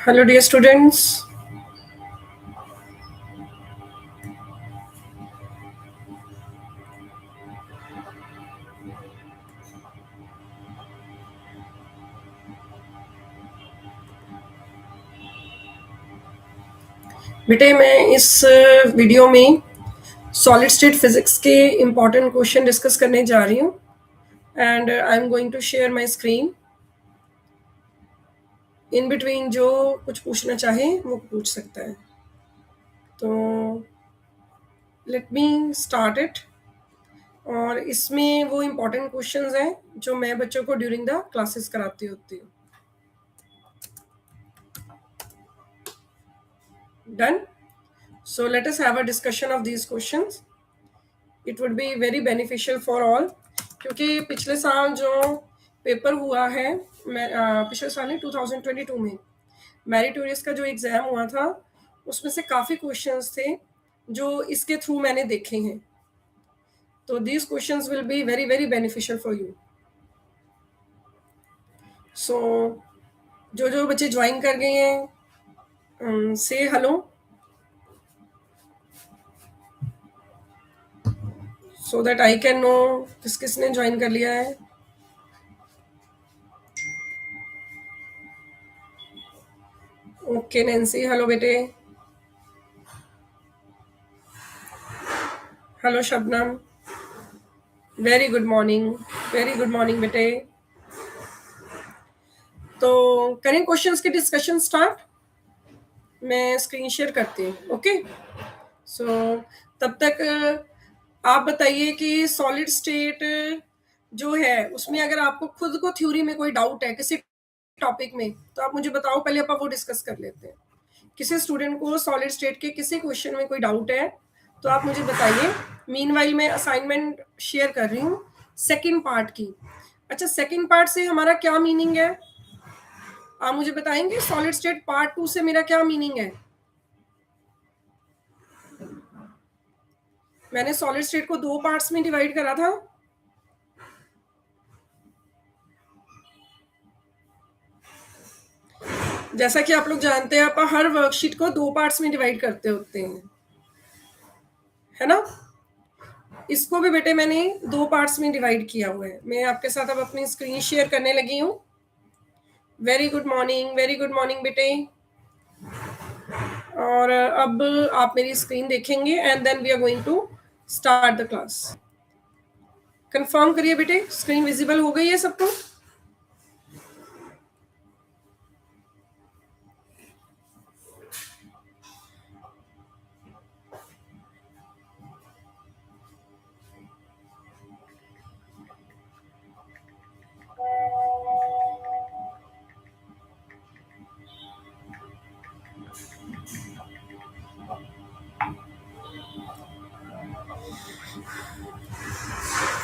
Hello, dear students. बेटे मैं इस वीडियो में सॉलिड स्टेट फिजिक्स के इम्पॉर्टेंट क्वेश्चन डिस्कस करने जा रही हूँ and I am going to share my screen. In between जो कुछ पूछना चाहे वो पूछ सकता है। तो लेट मी स्टार्ट इट। और इसमें वो इम्पॉर्टेंट क्वेश्चंस हैं जो मैं बच्चों को ड्यूरिंग द क्लासेस कराती होती हूँ। Done. So let us have a discussion of these questions. It would be very beneficial for all, क्योंकि पिछले साल जो पेपर हुआ है, पिछले साल नहीं 2022 में मैरिटोरियस का जो एग्ज़ाम हुआ था, उसमें से काफ़ी क्वेश्चंस थे जो इसके थ्रू मैंने देखे हैं। तो these questions will be very very beneficial for you. So जो जो बच्चे ज्वाइन कर गए हैं, say hello, so that I can know किस किसने ज्वाइन कर लिया है। ओके नैन्सी, हेलो बेटे। Hello Shabnam, very good morning. Very good morning बेटे। तो करें क्वेश्चंस की डिस्कशन स्टार्ट। मैं स्क्रीन शेयर करती हूँ। ओके। सो तब तक आप बताइए कि सॉलिड स्टेट जो है उसमें अगर आपको खुद को थ्योरी में कोई डाउट है किसी टॉपिक में, तो आप मुझे बताओ, पहले अपन वो डिस्कस कर लेते हैं। किसी स्टूडेंट को सॉलिड स्टेट के किसी क्वेश्चन में कोई डाउट है तो आप मुझे बताइए। मीनवाइल मैं असाइनमेंट शेयर कर रही हूँ सेकंड पार्ट की। अच्छा, सेकंड पार्ट से हमारा क्या मीनिंग है, आप मुझे बताएंगे? सॉलिड स्टेट पार्ट 2 से मेरा क्या मीनिंग है? मैंने सॉलिड स्टेट को 2 पार्ट्स में डिवाइड करा था। जैसा कि आप लोग जानते हैं, आप हर वर्कशीट को 2 पार्ट्स में डिवाइड करते होते हैं, है ना? इसको भी बेटे मैंने 2 पार्ट्स में डिवाइड किया हुआ है। मैं आपके साथ अब अपनी स्क्रीन शेयर करने लगी हूँ। वेरी गुड मॉर्निंग बेटे। और अब आप मेरी स्क्रीन देखेंगे and then we are going to start the class. Confirm करिए बेटे, स्क्रीन विजिबल हो गई है सबको?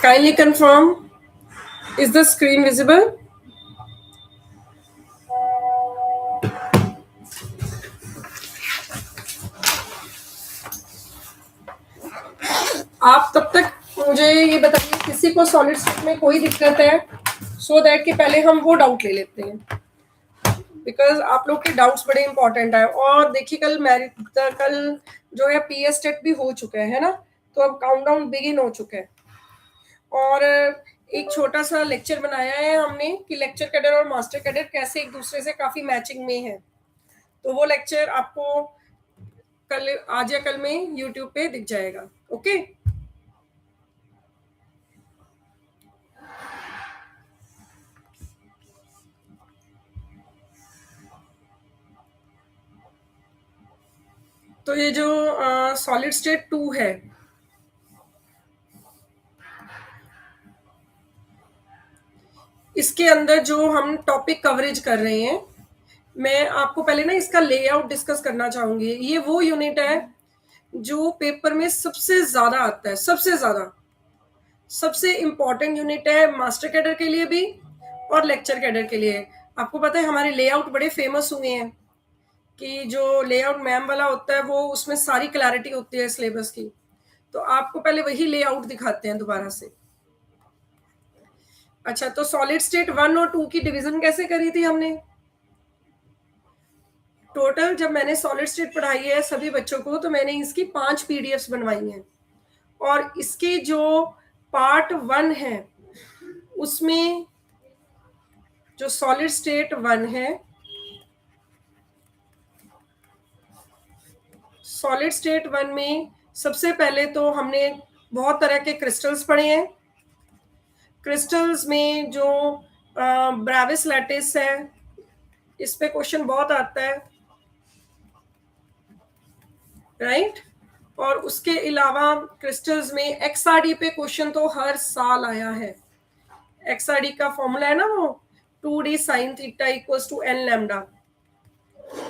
Kindly confirm, is the screen visible? आप तब तक मुझे ये बताइए किसी को सॉलिड स्टेट में कोई दिक्कत है, सो दैट कि पहले हम वो डाउट ले लेते हैं, बिकॉज आप लोग के डाउट्स बड़े इंपॉर्टेंट है। और देखिए कल जो है पीएस टेट भी हो चुका है ना, तो अब काउंटडाउन बिगिन हो चुका है। और एक छोटा सा लेक्चर बनाया है हमने कि लेक्चर कैडर और मास्टर कैडर कैसे एक दूसरे से काफी मैचिंग में है। तो वो लेक्चर आपको कल, आज या कल में यूट्यूब पे दिख जाएगा। ओके। तो ये जो सॉलिड स्टेट 2 है, इसके अंदर जो हम टॉपिक कवरेज कर रहे हैं, मैं आपको पहले ना इसका लेआउट डिस्कस करना चाहूंगी। ये वो यूनिट है जो पेपर में सबसे ज्यादा आता है, सबसे इंपॉर्टेंट यूनिट है मास्टर कैडर के लिए भी और लेक्चर कैडर के लिए। आपको पता है हमारे लेआउट बड़े फेमस हुए हैं कि जो लेआउट मैम वाला होता है वो उसमें सारी क्लैरिटी होती है सिलेबस की। तो आपको पहले वही लेआउट दिखाते हैं दोबारा से। अच्छा, तो सॉलिड स्टेट 1 और 2 की डिवीजन कैसे करी थी हमने? टोटल जब मैंने सॉलिड स्टेट पढ़ाई है सभी बच्चों को, तो मैंने इसकी 5 पीडीएफ्स बनवाई हैं, और इसके जो पार्ट 1 है उसमें जो सॉलिड स्टेट 1 है, सॉलिड स्टेट 1 में सबसे पहले तो हमने बहुत तरह के क्रिस्टल्स पढ़े हैं। क्रिस्टल्स में जो ब्राविस लैटिस है, इस पे क्वेश्चन बहुत आता है, राइट। और उसके अलावा क्रिस्टल्स में एक्सआरडी पे क्वेश्चन तो हर साल आया है। एक्सआरडी का फॉर्मूला है ना वो 2d sin theta equals to n lambda,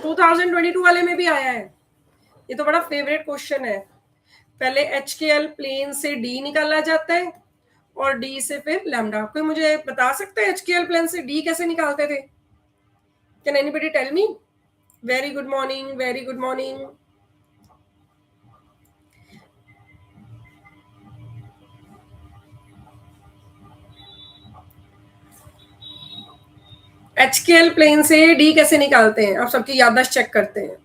2022 वाले में भी आया है। ये तो बड़ा फेवरेट क्वेश्चन है। पहले HKL प्लेन से D निकाला जाता है और D से फिर लैम्डा। कोई मुझे बता सकता है HKL प्लेन से D कैसे निकालते थे? Can anybody tell me? Very good morning, very good morning. HKL plane से D कैसे निकालते हैं? आप सबकी याददाश्त चेक करते हैं।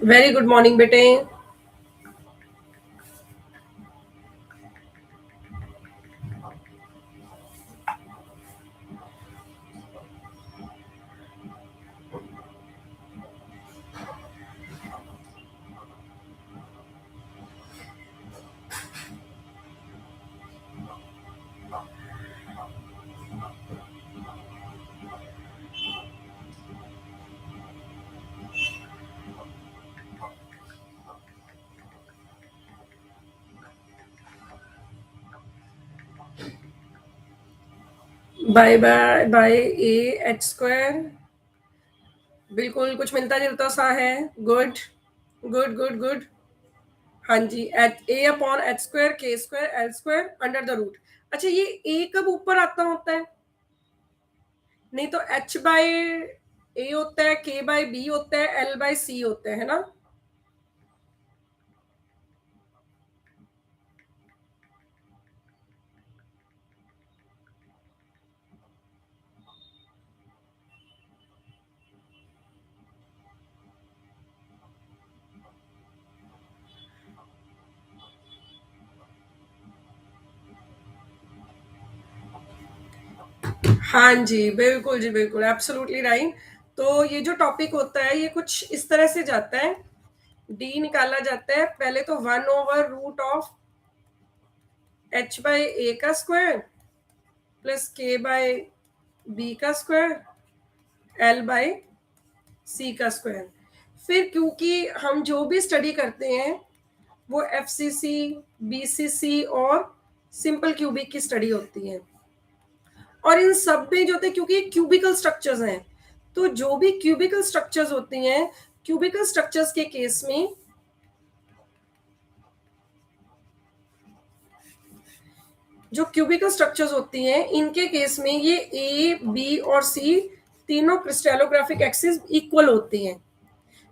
वेरी गुड मॉर्निंग बेटे। By by by A H square, बिल्कुल कुछ मिलता जुलता सा है। Good good good good. हाँ जी, ए अपॉन एच स्क्वायर के square L square under the root. अच्छा, ये ए कब ऊपर आता होता है? नहीं तो एच बाय ए होता है, के बाय बी होता है, एल बाय सी होता है ना? हाँ जी, बिल्कुल जी, बिल्कुल, एब्सोल्युटली राइट। तो ये जो टॉपिक होता है ये कुछ इस तरह से जाता है। डी निकाला जाता है पहले तो 1/रूट ऑफ एच बाय ए का स्क्वायर प्लस के बाय बी का स्क्वायर एल बाय सी का स्क्वायर। फिर क्योंकि हम जो भी स्टडी करते हैं वो एफसीसी, बीसीसी और सिंपल क्यूबिक की स्टडी होती है, और इन सब में जो होते हैं क्योंकि क्यूबिकल स्ट्रक्चर्स हैं, तो जो भी क्यूबिकल स्ट्रक्चर्स होती हैं, क्यूबिकल स्ट्रक्चर्स के केस में जो क्यूबिकल स्ट्रक्चर्स होती हैं इनके केस में ये ए बी और सी तीनों क्रिस्टलोग्राफिक एक्सिस इक्वल होती हैं,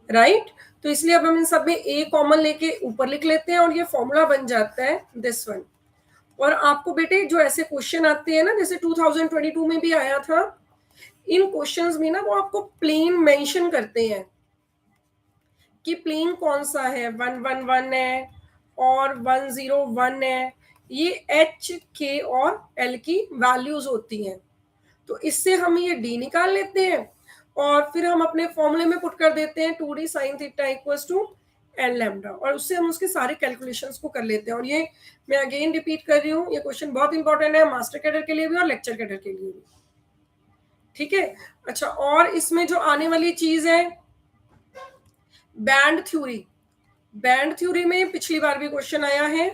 राइट। तो इसलिए अब हम इन सब में ए कॉमन लेके ऊपर लिख लेते हैं और ये फॉर्मूला बन जाता है दिस वन। और आपको बेटे जो ऐसे क्वेश्चन आते हैं ना, जैसे 2022 में भी आया था, इन क्वेश्चंस में ना वो आपको प्लेन मेंशन करते हैं कि प्लेन कौन सा है, 111 है और 101 है। ये एच के और एल की वैल्यूज होती हैं, तो इससे हम ये डी निकाल लेते हैं और फिर हम अपने फॉर्मूले में पुट कर देते हैं 2d sin theta equals to N lambda, और उससे हम उसके सारे कैलकुलेशंस को कर लेते हैं। और ये मैं अगेन रिपीट कर रही हूँ, ये क्वेश्चन बहुत इंपॉर्टेंट है मास्टर कैडर के लिए भी और लेक्चर कैडर के लिए भी, ठीक है। अच्छा, और इसमें जो आने वाली चीज है बैंड थ्योरी। बैंड थ्योरी में पिछली बार भी क्वेश्चन आया है।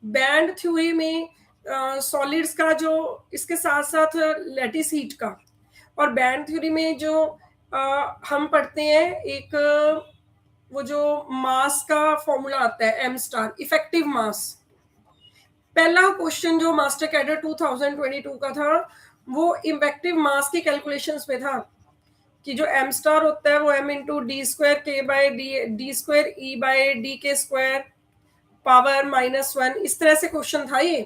बैंड थ्योरी में सॉलिड्स का जो इसके साथ साथ लैटिस हीट का, और बैंड थ्योरी में जो हम पढ़ते हैं एक वो जो मास का फॉर्मूला आता है एम स्टार, इफेक्टिव मास। पहला क्वेश्चन जो मास्टर कैडर 2022 का था वो इफेक्टिव मास की कैलकुलेशंस पे था कि जो एम स्टार होता है वो एम इंटू डी स्क्वायर के by D square E by D के स्क्वायर पावर -1, इस तरह से क्वेश्चन था ये,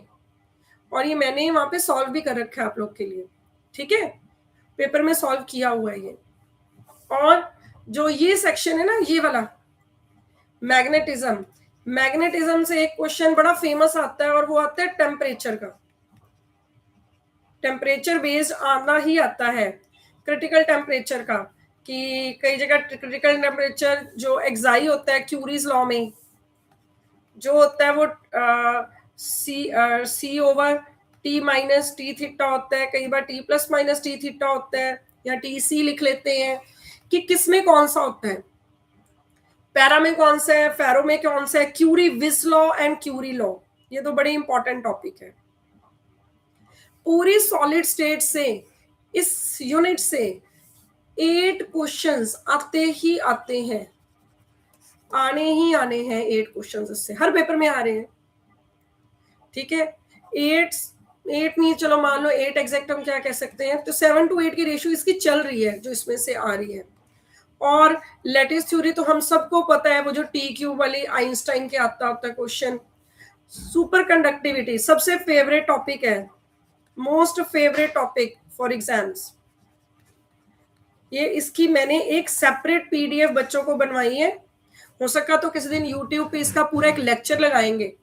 और ये मैंने वहां पे सॉल्व भी कर रखा है आप लोग के लिए, ठीक है, पेपर में सॉल्व किया हुआ है ये। और जो ये सेक्शन है ना, ये वाला मैग्नेटिज्म, मैग्नेटिज्म से एक क्वेश्चन बड़ा फेमस आता है, और वो आता है टेम्परेचर का, टेम्परेचर बेस्ड आना ही आता है, क्रिटिकल टेम्परेचर का, कि कई जगह क्रिटिकल टेम्परेचर जो एक्साई होता है क्यूरीज लॉ में जो होता है वो C over T minus T theta होता है, कई बार T plus minus T theta होता है, या टी सी लिख लेते हैं, कि किस में कौन सा होता है, पैरा में कौन सा है, फेरो में कौन सा है, Curie Weiss law and Curie law, ये तो बड़े इंपॉर्टेंट टॉपिक है। पूरी सॉलिड स्टेट से, इस यूनिट से 8 क्वेश्चंस आते ही आते हैं, आने ही आने हैं 8 क्वेश्चंस, इससे हर पेपर में आ रहे हैं, ठीक है। 8 नहीं, चलो मान लो 8 एग्जैक्ट हम क्या कह सकते हैं, तो 7 to 8 की रेशियो इसकी चल रही है जो इसमें से आ रही है। और लैटिस थ्योरी तो हम सबको पता है, वो जो टी क्यूब वाली आइंस्टाइन के आता होता है क्वेश्चन। सुपर कंडक्टिविटी सबसे फेवरेट टॉपिक है, most favourite topic for exams. ये इसकी मैंने एक सेपरेट पीडीएफ बच्चों को बनवाई है, हो सका तो किसी दिन यूट्यूब पे इसका पूरा एक लेक्चर लगाएंगे,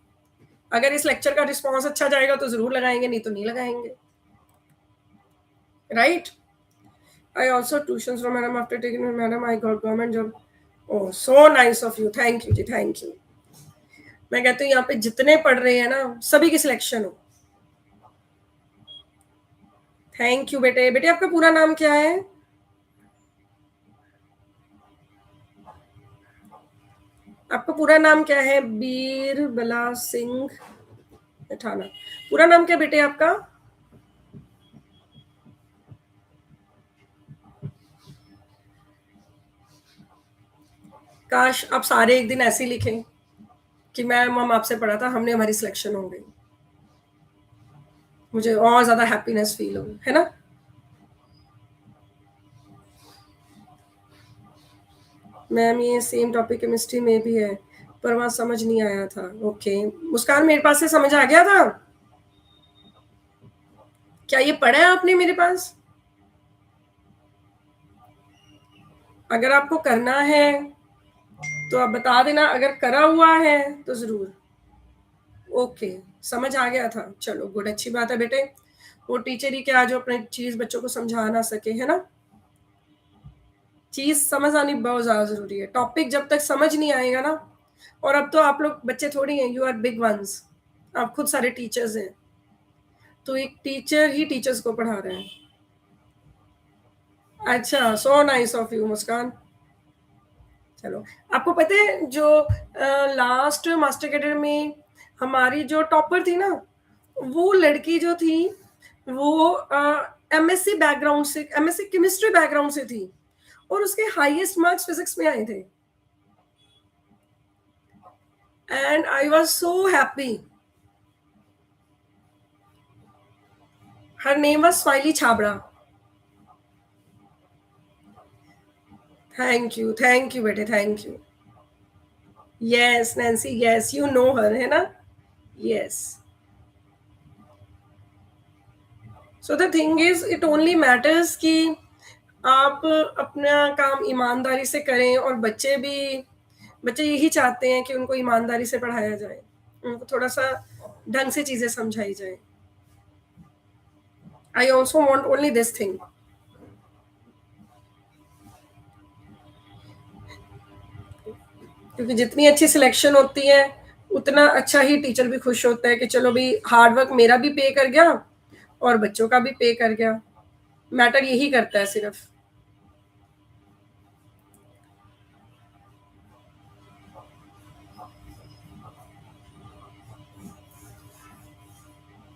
अगर इस लेक्चर का रिस्पॉन्स अच्छा जाएगा तो जरूर लगाएंगे, नहीं तो नहीं लगाएंगे, right. I also tuitions from madam after taking madam I got government job. Oh, so nice of you. Thank you ji, thank you. मैं कहती हूँ यहाँ पे जितने पढ़ रहे हैं ना सभी की सिलेक्शन हो। थैंक यू बेटे। बेटे आपका पूरा नाम क्या है? आपका पूरा नाम क्या है? बीरबला सिंह मिठाना। पूरा नाम क्या बेटे आपका? काश आप सारे एक दिन ऐसे लिखें कि मैम हम आपसे पढ़ा था, हमने हमारी सिलेक्शन हो गई, मुझे और ज्यादा हैप्पीनेस फील हो, है ना। मैम ये सेम टॉपिक केमिस्ट्री में भी है पर वहां समझ नहीं आया था। ओके मुस्कान, मेरे पास से समझ आ गया था? क्या ये पढ़ा है आपने मेरे पास? अगर आपको करना है तो आप बता देना, अगर करा हुआ है तो जरूर। ओके समझ आ गया था, चलो गुड, अच्छी बात है बेटे। वो टीचर ही क्या जो अपने चीज बच्चों को समझा ना सके, है ना। चीज समझ आनी बहुत ज्यादा जरूरी है, टॉपिक जब तक समझ नहीं आएगा ना। और अब तो आप लोग बच्चे थोड़ी हैं, यू आर बिग वंस, आप खुद सारे टीचर्स हैं, तो एक टीचर ही टीचर्स को पढ़ा रहे हैं। अच्छा, सो नाइस ऑफ यू मुस्कान। चलो, आपको पता है जो लास्ट मास्टर कैडर में हमारी जो टॉपर थी ना, वो लड़की जो थी वो एमएससी बैकग्राउंड से, एमएससी केमिस्ट्री बैकग्राउंड से थी, और उसके हाईएस्ट मार्क्स फिजिक्स में आए थे, and I was so happy. Her name was Smiley Chhabra. Thank you बेटे, thank you. Yes Nancy, yes you know her, है ना। Yes, so the thing is it only matters कि आप अपना काम ईमानदारी से करें, और बच्चे यही चाहते हैं कि उनको ईमानदारी से पढ़ाया जाए, उनको थोड़ा सा ढंग से चीजें समझाई जाए। I also want only this thing. क्योंकि जितनी अच्छी सिलेक्शन होती है उतना अच्छा ही टीचर भी खुश होता है कि चलो भाई हार्डवर्क मेरा भी पे कर गया और बच्चों का भी पे कर गया। मैटर यही करता है सिर्फ।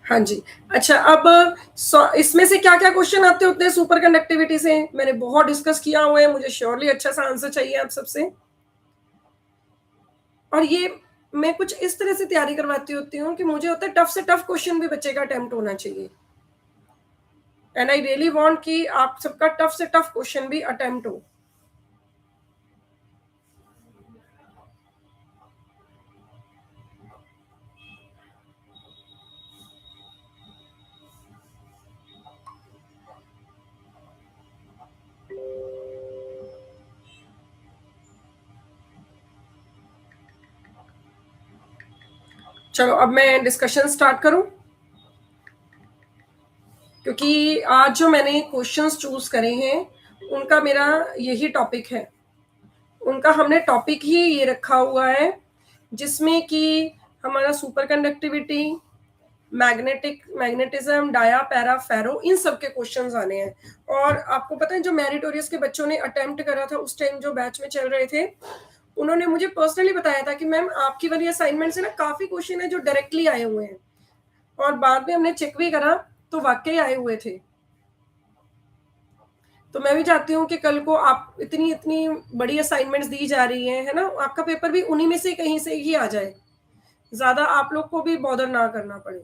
हाँ जी। अच्छा, अब इसमें से क्या क्या क्वेश्चन आते होते हैं सुपर कंडक्टिविटी से? मैंने बहुत डिस्कस किया हुआ है, मुझे श्योरली अच्छा सा आंसर चाहिए आप सबसे। और ये मैं कुछ इस तरह से तैयारी करवाती होती हूँ कि मुझे होता है टफ से टफ क्वेश्चन भी बच्चे का अटेम्प्ट होना चाहिए, एंड आई रियली वांट कि आप सबका टफ से टफ क्वेश्चन भी अटेम्प्ट हो. चलो अब मैं डिस्कशन स्टार्ट करूं, क्योंकि आज जो मैंने क्वेश्चंस चूज करे हैं उनका मेरा यही टॉपिक है. उनका हमने टॉपिक ही ये रखा हुआ है जिसमें कि हमारा superconductivity, magnetism, dia, para, ferro, इन सब के क्वेश्चंस आने हैं. और आपको पता है जो मेरिटोरियस के बच्चों ने अटेम्प्ट करा था उस टाइम, जो बैच में चल रहे थे, उन्होंने मुझे पर्सनली बताया था कि मैम आपकी वाली असाइनमेंट से ना काफी क्वेश्चन है जो डायरेक्टली आए हुए हैं, और बाद में हमने चेक भी करा तो वाकई आए हुए थे. तो मैं भी चाहती हूँ कि कल को आप इतनी इतनी बड़ी असाइनमेंट्स दी जा रही हैं, है ना, आपका पेपर भी उन्हीं में से कहीं से ही आ जाए, ज्यादा आप लोग को भी बॉदर ना करना पड़े.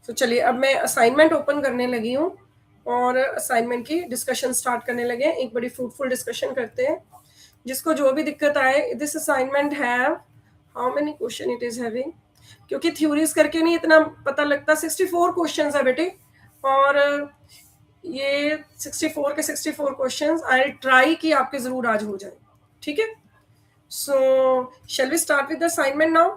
तो चलिए अब मैं असाइनमेंट ओपन करने लगी हूँ और असाइनमेंट की डिस्कशन स्टार्ट करने लगे हैं. एक बड़ी फ्रूटफुल डिस्कशन करते हैं. जिसको जो भी दिक्कत आए, this assignment have how many question it is having, क्योंकि थ्योरीज करके नहीं इतना पता लगता. 64 क्वेश्चन है बेटे, और ये 64 के 64 क्वेश्चन आई ट्राई कि आपके जरूर आज हो जाए. ठीक है, so shall we start with the assignment now.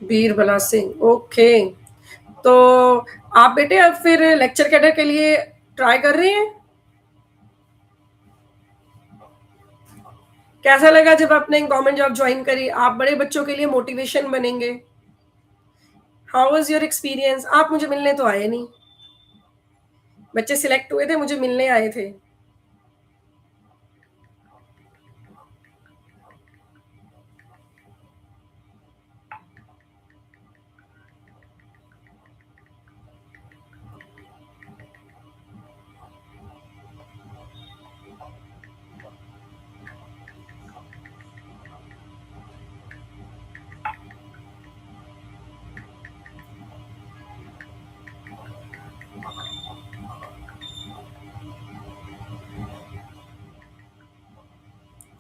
Birbala Singh, okay. तो आप बेटे अब फिर लेक्चर कैडर के लिए ट्राई कर रहे हैं. कैसा लगा जब आपने गवर्नमेंट जॉब ज्वाइन करी? आप बड़े बच्चों के लिए मोटिवेशन बनेंगे. How was your experience? आप मुझे मिलने तो आए नहीं. बच्चे सिलेक्ट हुए थे, मुझे मिलने आए थे.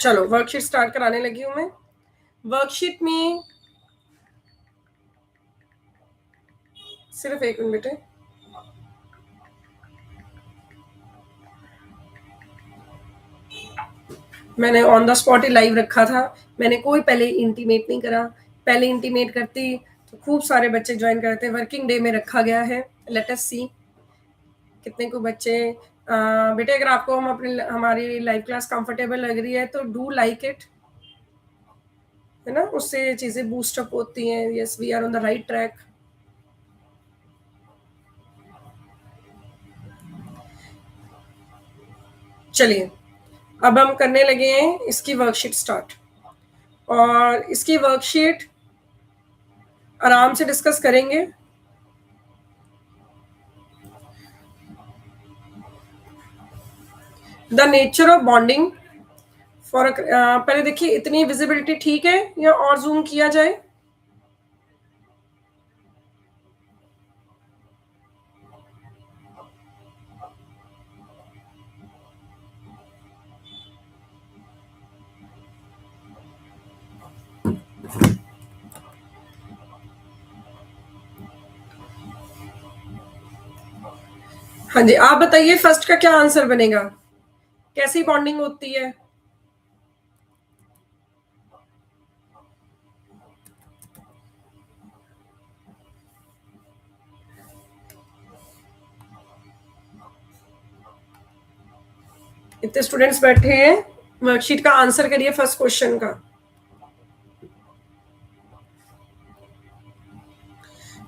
चलो वर्कशीट स्टार्ट कराने लगी हूं मैं. वर्कशीट में सिर्फ एक मिनट बेटे, मैंने on the spot he live रखा था. मैंने कोई पहले इंटीमेट नहीं करा. पहले इंटीमेट करती तो खूब सारे बच्चे ज्वाइन करते. वर्किंग डे में रखा गया है. लेट अस सी कितने को बच्चे. बेटे अगर आपको हम अपने हमारी लाइव क्लास कंफर्टेबल लग रही है तो डू लाइक इट, है ना, उससे चीजें बूस्ट अप होती हैं. Yes, we are on the right track. चलिए अब हम करने लगे हैं इसकी वर्कशीट स्टार्ट, और इसकी वर्कशीट आराम से डिस्कस करेंगे. The nature of bonding for पहले देखिए इतनी विजिबिलिटी ठीक है या और जूम किया जाए? हाँ जी, आप बताइए फर्स्ट का क्या आंसर बनेगा? कैसी बॉन्डिंग होती है? इतने स्टूडेंट्स बैठे हैं, वर्कशीट का आंसर करिए फर्स्ट क्वेश्चन का.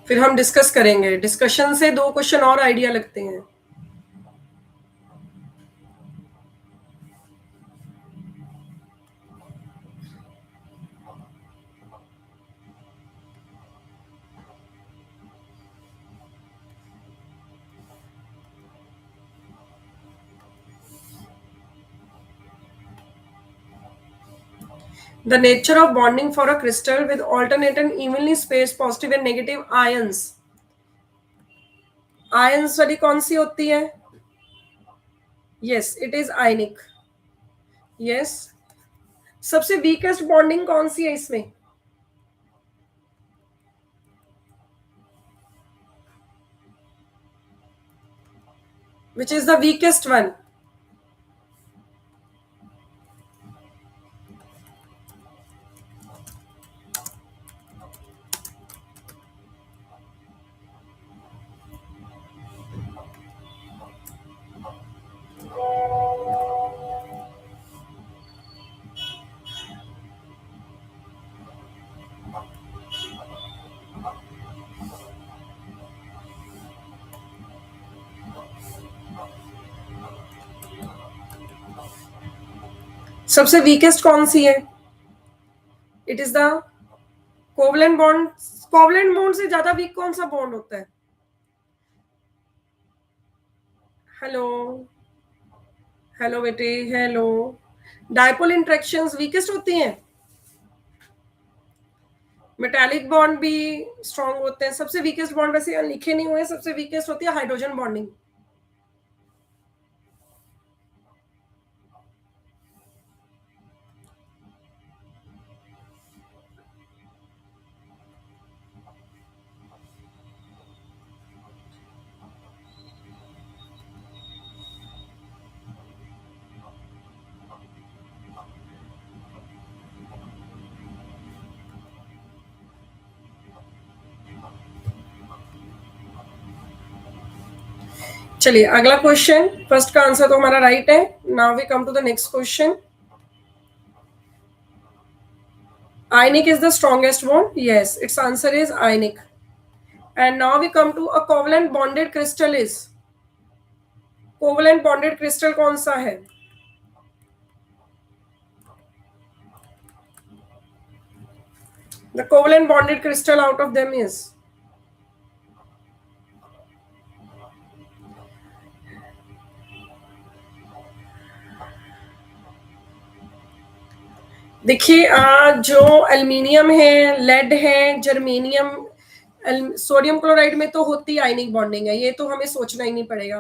फिर हम डिस्कस करेंगे. डिस्कशन से 2 क्वेश्चन और आइडिया लगते हैं. The nature of bonding for a crystal with alternate and evenly spaced positive and negative ions. Ions वाली कौन सी होती है? Yes, it is ionic. Yes. सबसे वीकेस्ट बॉन्डिंग कौन सी है इसमें? Which is the weakest one? सबसे वीकेस्ट कौन सी है? It is the covalent bond. Covalent bond से ज्यादा वीक कौन सा बॉन्ड होता है? हेलो, हेलो बेटे, हेलो. डायपोल इंटरेक्शंस वीकेस्ट होती हैं. मेटालिक बॉन्ड भी स्ट्रांग होते हैं. सबसे वीकेस्ट बॉन्ड वैसे लिखे नहीं हुए. सबसे वीकेस्ट होती है हाइड्रोजन बॉन्डिंग. चलिए अगला क्वेश्चन. फर्स्ट का आंसर तो हमारा राइट है. Now we come to the next question. Ionic is the strongest bond. Yes, its answer is ionic. And now we come to a covalent bonded crystal is. Covalent bonded crystal कौन सा है? The covalent bonded crystal out of them is. देखिए जो aluminium है, lead है, germanium, sodium chloride में तो होती आयनिक बॉन्डिंग है. ये तो हमें सोचना ही नहीं पड़ेगा.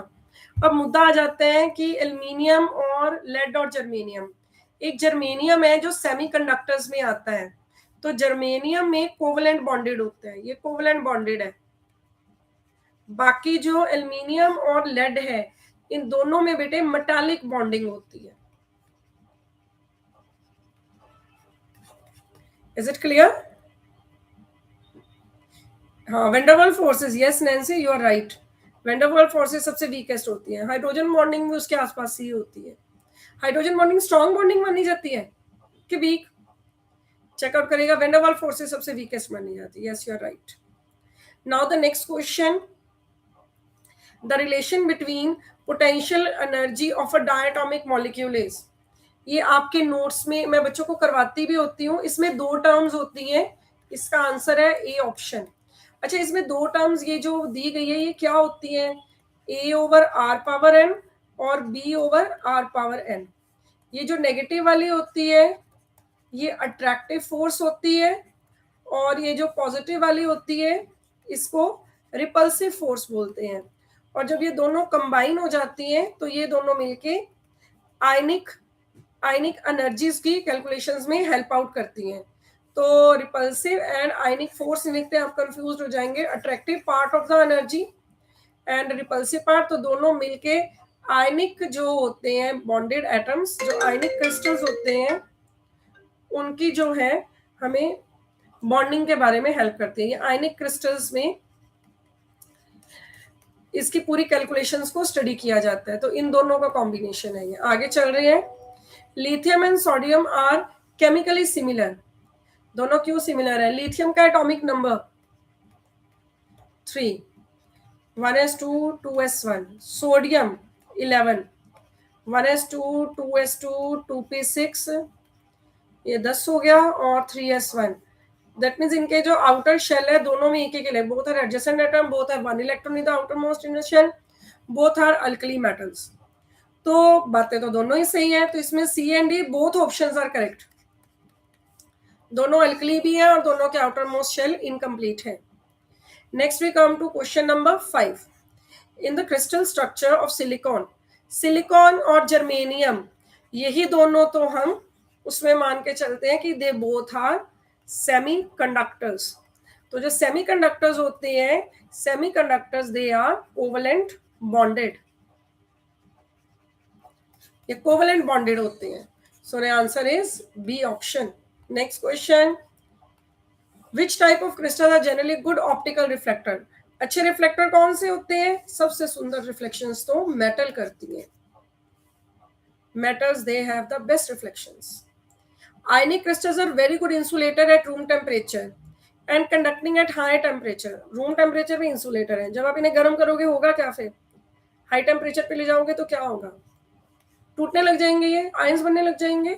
अब मुद्दा आ जाता है कि एल्युमिनियम और लेड और जर्मेनियम. एक जर्मेनियम है जो सेमीकंडक्टर्स में आता है. तो जर्मेनियम में कोवलेंट बॉन्डेड होता है. ये कोवलेंट बॉन्डेड है. बाकी जो एल्युमिनियम और लेड है, इन दोनों में बेटे मेटालिक बॉन्डिंग होती है. Is it clear? हाँ, Van der Waals forces. Yes Nancy, you are right. Van der Waals forces सबसे वीकेस्ट होती है. हाइड्रोजन बॉन्डिंग भी उसके आसपास ही होती है. हाइड्रोजन बॉन्डिंग स्ट्रॉन्ग बॉन्डिंग मानी जाती है कि वीक? चेकआउट करेगा. वेंडरवाल फोर्सेस सबसे वीकेस्ट मानी जाती है. Yes, you are right. Now the next question. The relation between potential energy of a diatomic molecule is. ये आपके नोट्स में मैं बच्चों को करवाती भी होती हूँ. इसमें दो टर्म्स होती हैं. इसका आंसर है ए ऑप्शन. अच्छा, इसमें दो टर्म्स ये जो दी गई है ये क्या होती है? A over R power N और B over R power N. ये जो नेगेटिव वाली होती है ये अट्रैक्टिव फोर्स होती है, और ये जो पॉजिटिव वाली होती है इसको रिपल्सिव फोर्स बोलते हैं. और जब ये दोनों कंबाइन हो जाती हैं तो ये दोनों मिलके आयनिक एनर्जीज की कैलकुलेशंस में हेल्प आउट करती हैं. तो रिपल्सिव एंड आयनिक फोर्स लिखते हैं, आप कंफ्यूज हो जाएंगे. Attractive part of the energy and repulsive part, तो दोनों मिलके आयनिक जो होते हैं बॉन्डेड एटम्स, जो आयनिक क्रिस्टल्स होते हैं, उनकी जो है हमें बॉन्डिंग के बारे में हेल्प करती है. ये आयनिक क्रिस्टल्स में इसकी पूरी कैलकुलेशंस को स्टडी किया जाता है. तो इन दोनों का कॉम्बिनेशन है. ये आगे चल रहे हैं. Lithium and sodium are chemically similar. दोनों क्यों सिमिलर है? लिथियम का atomic number 3, 1s2 2s1. Sodium 11, 1s2 2s2 2p6, ये 10 हो गया, और 3s1. दैट मीन्स इनके जो आउटर शेल है दोनों में एक एक electron. Both are adjacent atom, both are one electron in the outermost in the shell, both are alkali metals. तो बातें तो दोनों ही सही है. तो इसमें C and D both options are correct. दोनों अल्कली भी है और दोनों के आउटर मोस्ट शेल इनकम्प्लीट है. Next we come to question number 5. In the crystal structure of silicon, silicon और जर्मेनियम, यही दोनों तो हम उसमें मान के चलते हैं कि they both are semiconductors. तो जो सेमी कंडक्टर्स होते हैं, semiconductors they are covalent bonded, ये कोवलेंट बॉन्डेड होते हैं. So the answer is B option. Next question. Which type of crystal are generally good optical reflector. अच्छे reflector कौन से होते हैं? सबसे सुंदर रिफ्लेक्शंस तो मेटल करती हैं. metals they have the best reflections. Ionic crystals are very good insulator at room temperature and conducting at high temperature. room temperature पे insulator है. जब आप इन्हें गर्म करोगे होगा क्या? फिर हाई टेम्परेचर पे ले जाओगे तो क्या होगा? टूटने लग जाएंगे, ये आयंस बनने लग जाएंगे.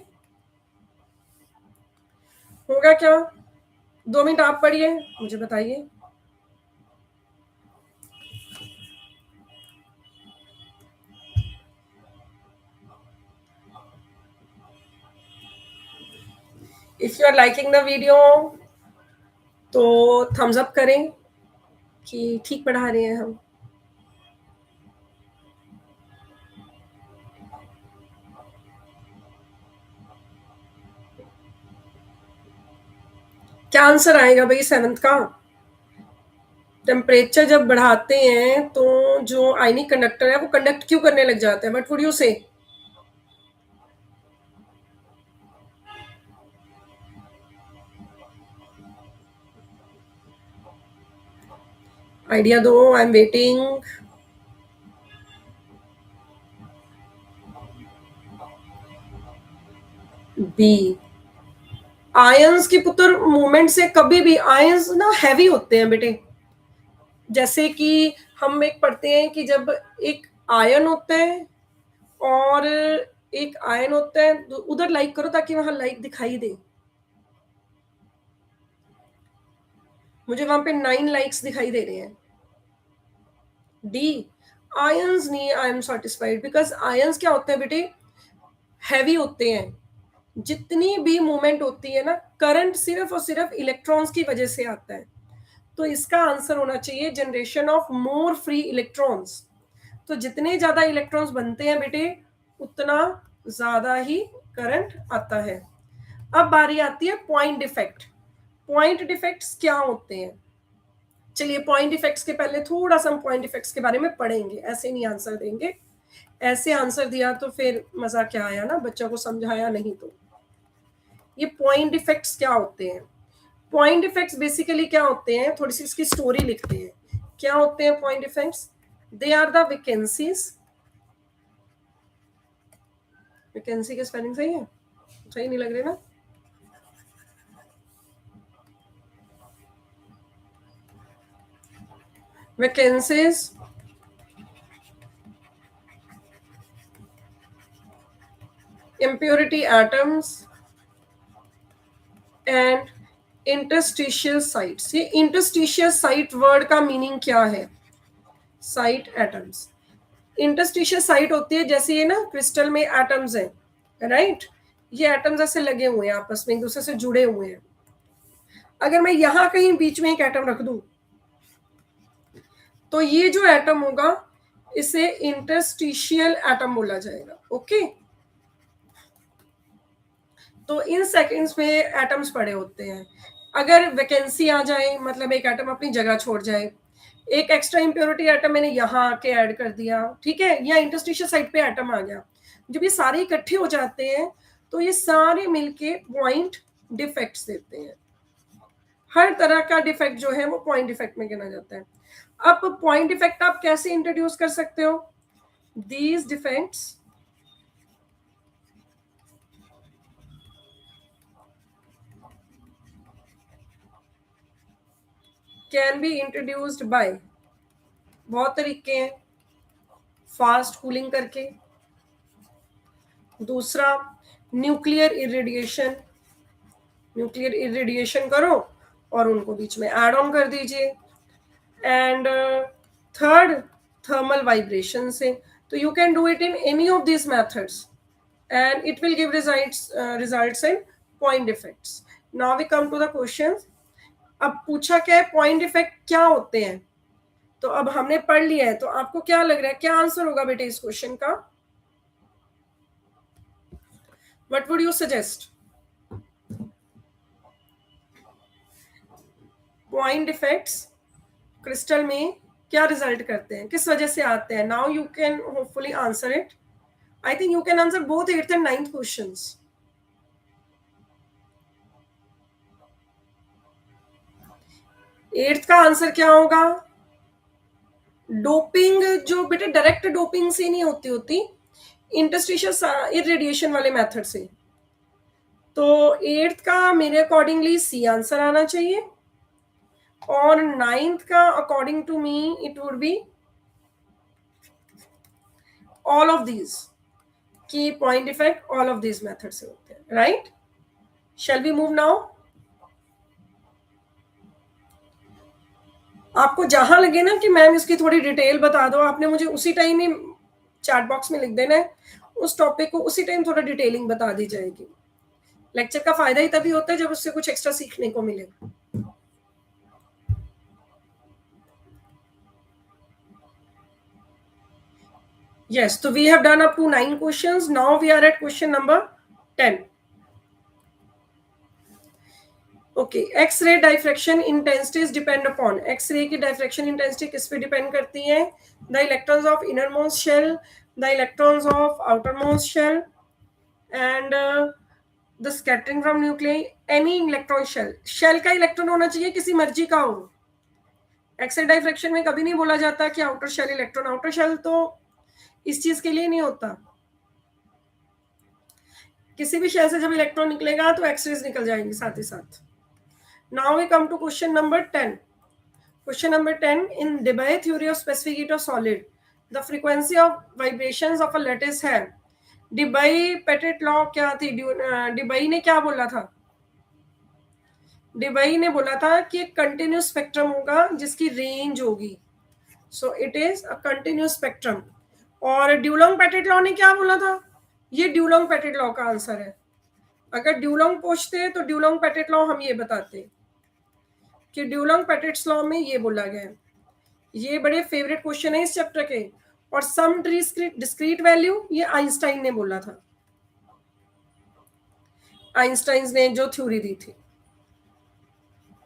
होगा क्या? 2 मिनट आप पढ़िए, मुझे बताइए. If you are liking the video तो थम्स अप करें कि ठीक पढ़ा रहे हैं हम. क्या आंसर आएगा भाई 7th का? टेम्परेचर जब बढ़ाते हैं तो जो आयनिक कंडक्टर है वो कंडक्ट क्यों करने लग जाते हैं? What would you say? Idea दो, I am waiting. B. Ions की पुत्र मूवमेंट से कभी भी आयंस ना हैवी होते हैं बेटे. जैसे कि हम एक पढ़ते हैं कि जब एक आयन होता है और एक आयन होता है, तो उधर लाइक करो ताकि वहां लाइक दिखाई दे. मुझे वहां पे 9 लाइक्स दिखाई दे रहे हैं. डी. आयंस नहीं, I am satisfied because ions क्या होते हैं बेटे? हैवी होते हैं. जितनी भी मूवमेंट होती है ना, करंट सिर्फ और सिर्फ इलेक्ट्रॉन्स की वजह से आता है. तो इसका आंसर होना चाहिए generation of more free electrons. तो जितने ज्यादा इलेक्ट्रॉन्स बनते हैं बेटे उतना ज्यादा ही करंट आता है. अब बारी आती है पॉइंट डिफेक्ट. पॉइंट डिफेक्ट्स क्या होते हैं? चलिए पॉइंट डिफेक्ट्स के पहले थोड़ा सा हम पॉइंट डिफेक्ट्स के बारे में पढ़ेंगे. ऐसे नहीं आंसर देंगे. ऐसे आंसर दिया तो फिर मजा क्या आया ना, बच्चों को समझाया नहीं. तो ये पॉइंट डिफेक्ट्स क्या होते हैं? पॉइंट डिफेक्ट्स बेसिकली क्या होते हैं? थोड़ी सी इसकी स्टोरी लिखते हैं. क्या होते हैं point defects? They are the vacancies. Vacancy का स्पेलिंग सही है? सही नहीं लग रहे ना? Vacancies impurity atoms and interstitial sites. ये interstitial site वर्ड का मीनिंग क्या है? Site atoms. इंटरस्टिशियल साइट होती है जैसे ये ना क्रिस्टल में एटम्स हैं, राइट? ये एटम्स ऐसे लगे हुए हैं आपस में, एक दूसरे से जुड़े हुए हैं. अगर मैं यहां कहीं बीच में एक एटम रख दूं तो ये जो एटम होगा इसे इंटरस्टिशियल एटम बोला जाएगा. ओके. तो इन सेकंड्स में एटम्स पड़े होते हैं. अगर वैकेंसी आ जाए मतलब एक एटम अपनी जगह छोड़ जाए, एक एक्स्ट्रा इंप्योरिटी एटम मैंने यहाँ आके ऐड कर दिया, ठीक है, या इंटरस्टिशियल साइट पे एटम आ गया, जब ये सारे इकट्ठे हो जाते हैं तो ये सारे मिलके पॉइंट डिफेक्ट्स देते हैं. हर तरह का डिफेक्ट जो है वो पॉइंट डिफेक्ट में गिना जाता है. अब पॉइंट डिफेक्ट आप कैसे इंट्रोड्यूस कर सकते हो? These defects can be introduced by, बहुत तरीके हैं. फास्ट कूलिंग करके, दूसरा न्यूक्लियर इरेडिएशन. न्यूक्लियर इरेडिएशन करो और उनको बीच में ऐड ऑन कर दीजिए. एंड थर्ड थर्मल वाइब्रेशन से. तो you can do it in any of this methods and it will give results in point defects. Now we come to the question. अब पूछा क्या है, पॉइंट इफेक्ट क्या होते हैं. तो अब हमने पढ़ लिया है, तो आपको क्या लग रहा है, क्या आंसर होगा बेटे इस क्वेश्चन का? What would you suggest? Point effects crystal में क्या रिजल्ट करते हैं, किस वजह से आते हैं? Now you can hopefully answer it. I think you can answer both 8th and 9th questions. 8th का आंसर क्या होगा? डोपिंग जो बेटे डायरेक्ट डोपिंग से नहीं होती इंटरस्टिशियल इरेडिएशन वाले मेथड से. तो 8th का मेरे अकॉर्डिंगली सी आंसर आना चाहिए, और 9th का according to me it would be all of these. Key point effect all of these method से होते हैं, राइट? Shall we move now? आपको जहां लगे ना कि मैम इसकी थोड़ी डिटेल बता दो, आपने मुझे उसी टाइम ही चैट बॉक्स में लिख देना है. उस टॉपिक को उसी टाइम थोड़ा डिटेलिंग बता दी जाएगी. लेक्चर का फायदा ही तभी होता है जब उससे कुछ एक्स्ट्रा सीखने को मिले. Yes, so we have done up to 9 questions. Now we are at question number 10. Okay, X-ray diffraction intensities depend upon. X-ray की diffraction intensity किस पे depend करती है? The electrons of innermost shell, the electrons of outermost shell, and the scattering from nuclei. Any electron shell. Shell का electron होना चाहिए, किसी मर्जी का हो. एक्स रे डाइफ्रैक्शन में कभी नहीं बोला जाता कि outer shell electron. Outer shell तो इस चीज के लिए नहीं होता. किसी भी शेल से जब इलेक्ट्रॉन निकलेगा तो एक्सरेज निकल जाएंगी साथ ही साथ. Now we come to question number 10. Question number 10. In Debye theory of specific heat of solid, the frequency of vibrations of a lattice है. डिबाई पेटेट लॉ क्या थी? डिबाई ने क्या बोला था? डिबाई ने बोला था कि एक कंटिन्यूस स्पेक्ट्रम होगा जिसकी रेंज होगी. सो it is a continuous spectrum. और ड्यूलोंग पेटेट लॉ ने क्या बोला था? ये ड्यूलोंग पेटेट लॉ का आंसर है. अगर ड्यूलोंग पूछते तो ड्यूलोंग पेटेट लॉ हम ये बताते कि ड्यूलोंग पेटेट्स लॉ में ये बोला गया है. ये बड़े फेवरेट क्वेश्चन है इस चैप्टर के. और सम डिस्क्रीट वैल्यू ये आइंस्टाइन ने बोला था. आइंस्टाइन ने जो थ्योरी दी थी.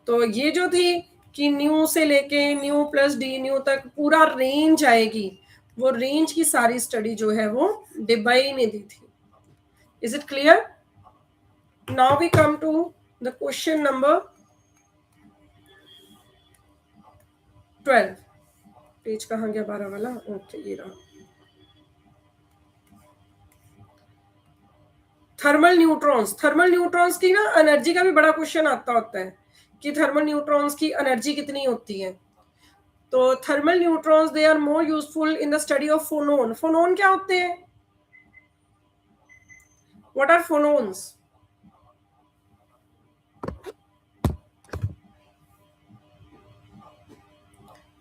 तो ये जो थी कि न्यू से लेके न्यू प्लस डी न्यू तक पूरा रेंज आएगी, वो रेंज की सारी स्टडी जो है वो डिबाई ने दी थी. Is it clear? Now we come to the question number 12. Page कहाँ गया? 12 वाला. ओके, ये रहा. Thermal neutrons. थर्मल न्यूट्रॉन्स की ना एनर्जी का भी बड़ा क्वेश्चन आता होता है कि थर्मल न्यूट्रॉन्स की एनर्जी कितनी होती है. तो thermal neutrons they are more useful in the study of phonon. Phonon क्या होते हैं? What are phonons?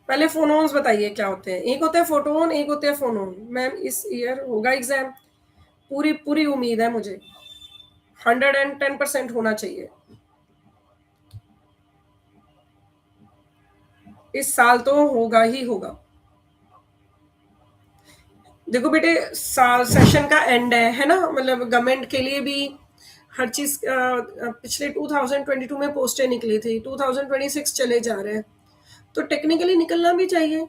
पहले फोनोन्स बताइए क्या होते हैं. एक होते हैं फोटोन, एक होते हैं फोनोन. मैम इस ईयर होगा एग्जाम. पूरी पूरी उम्मीद है मुझे. 110% होना चाहिए इस साल. तो होगा ही होगा. देखो बेटे, साल सेशन का एंड है ना. मतलब गवर्नमेंट के लिए भी हर चीज पिछले 2022 में पोस्टें निकली थी, 2026 चले जा रहे हैं, तो टेक्निकली निकलना भी चाहिए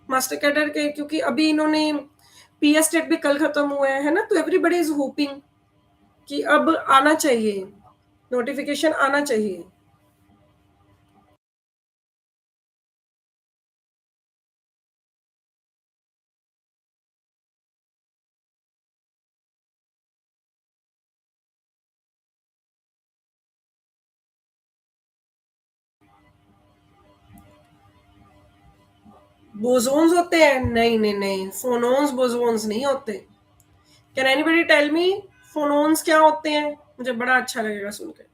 मास्टर कैडर के. क्योंकि अभी इन्होंने पीएस टेट भी कल खत्म हुए हैं, है ना. तो एवरीबडी इज होपिंग कि अब आना चाहिए, नोटिफिकेशन आना चाहिए. बोजोन्स होते हैं? नहीं नहीं नहीं, फोनोन्स बोजोन्स नहीं होते. कैन एनीबडी टेल मी फोनोन्स क्या होते हैं? मुझे बड़ा अच्छा लगेगा सुनकर.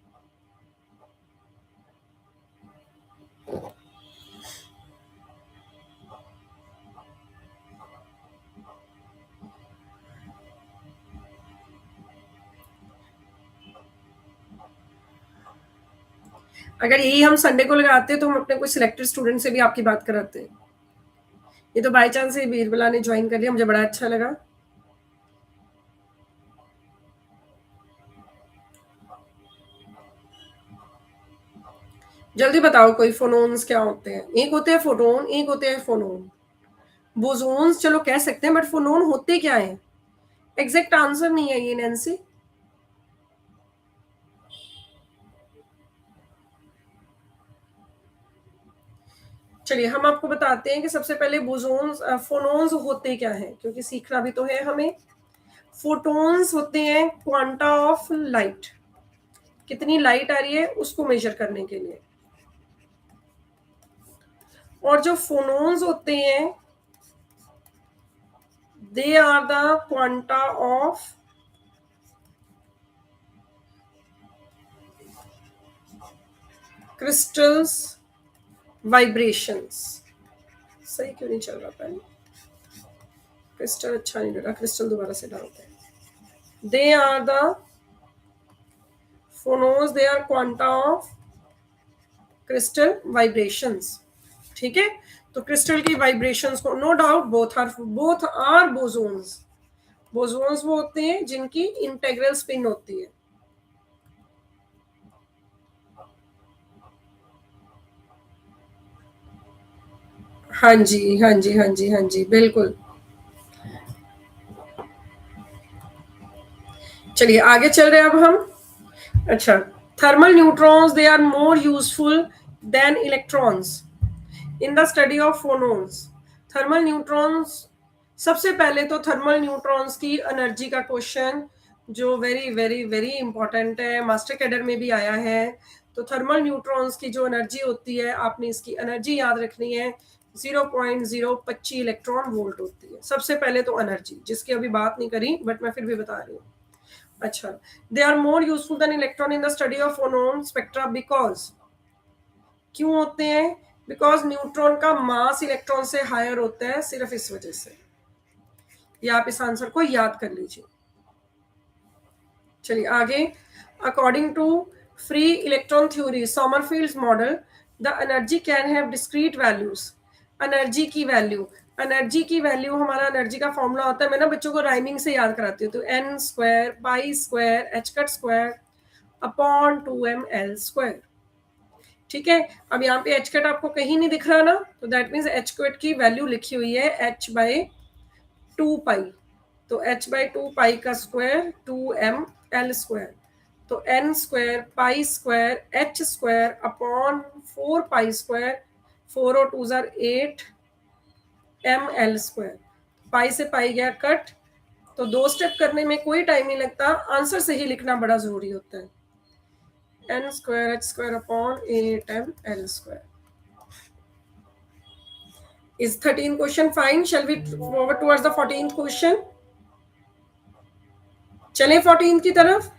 अगर यही हम संडे को लगाते तो हम अपने कोई सिलेक्टेड स्टूडेंट से भी आपकी बात कराते। ये तो बाय चांस ही बीरबला ने ज्वाइन कर लिया, मुझे बड़ा अच्छा लगा। जल्दी बताओ कोई फोनोन्स क्या होते हैं। एक होते हैं फोटोन, एक होते हैं फोनोन। बोसोन्स चलो कह सकते हैं, बट फोनोन होते क्या है? एग्जैक्ट आंसर नहीं है ये नैन्सी। चलिए हम आपको बताते हैं कि सबसे पहले बोसोन्स फोनोन्स होते क्या हैं, क्योंकि सीखना भी तो है हमें। फोटोन्स होते हैं क्वांटा ऑफ लाइट, कितनी लाइट आ रही है उसको मेजर करने के लिए। और जो फोनोन्स होते हैं they are the quanta of crystals vibrations. सही क्यों नहीं चल रहा पेन? क्रिस्टल अच्छा नहीं लग रहा, क्रिस्टल दोबारा से डालते हैं। They are the phonons, they are quanta of crystal vibrations. ठीक है, तो क्रिस्टल की वाइब्रेशंस को no doubt both are bosons. Bosons वो होते हैं जिनकी इंटेग्रल स्पिन होती है। हाँ जी, हाँ जी, हाँ जी, हाँ जी, बिल्कुल। चलिए आगे चल रहे हैं अब हम। अच्छा, thermal neutrons they are more useful than electrons in the study of phonons. Thermal neutrons, सबसे पहले तो थर्मल न्यूट्रॉन्स की एनर्जी का क्वेश्चन जो वेरी वेरी वेरी इंपॉर्टेंट है, मास्टर कैडर में भी आया है। तो थर्मल न्यूट्रॉन्स की जो एनर्जी होती है, आपने इसकी एनर्जी याद रखनी है, 0.025 इलेक्ट्रॉन वोल्ट होती है। सबसे पहले तो एनर्जी, जिसकी अभी बात नहीं करी बट मैं फिर भी बता रही हूँ। अच्छा, they are more useful than electron in the study of phonon spectra because, क्यों होते हैं? बिकॉज न्यूट्रॉन का मास इलेक्ट्रॉन से हायर होता है, सिर्फ इस वजह से। या आप इस आंसर को याद कर लीजिए। चलिए आगे। According to free electron theory Sommerfeld's model, the energy can have discrete values. Energy की वैल्यू, एनर्जी की वैल्यू, हमारा एनर्जी का फॉर्मूला होता है, मैं ना बच्चों को राइमिंग से याद कराती हूँ, तो n square pi square h cut square upon 2ml square. ठीक है, अब यहाँ पे एच कट आपको कहीं नहीं दिख रहा ना, तो दैट मीन्स एच कट की वैल्यू लिखी हुई है h/2 पाई। तो h/2 पाई का स्क्वायर 2ml स्क्वायर। तो n square pi square h square upon 4 pi square, 4 और 2 8 ml स्क्वायर। पाई से पाई गया कट। तो 2 स्टेप करने में कोई टाइम नहीं लगता, आंसर सही लिखना बड़ा जरूरी होता है। n square h square upon 8ml square. Is 13th question fine? Shall we forward towards the 14th question? चलें 14th की तरफ।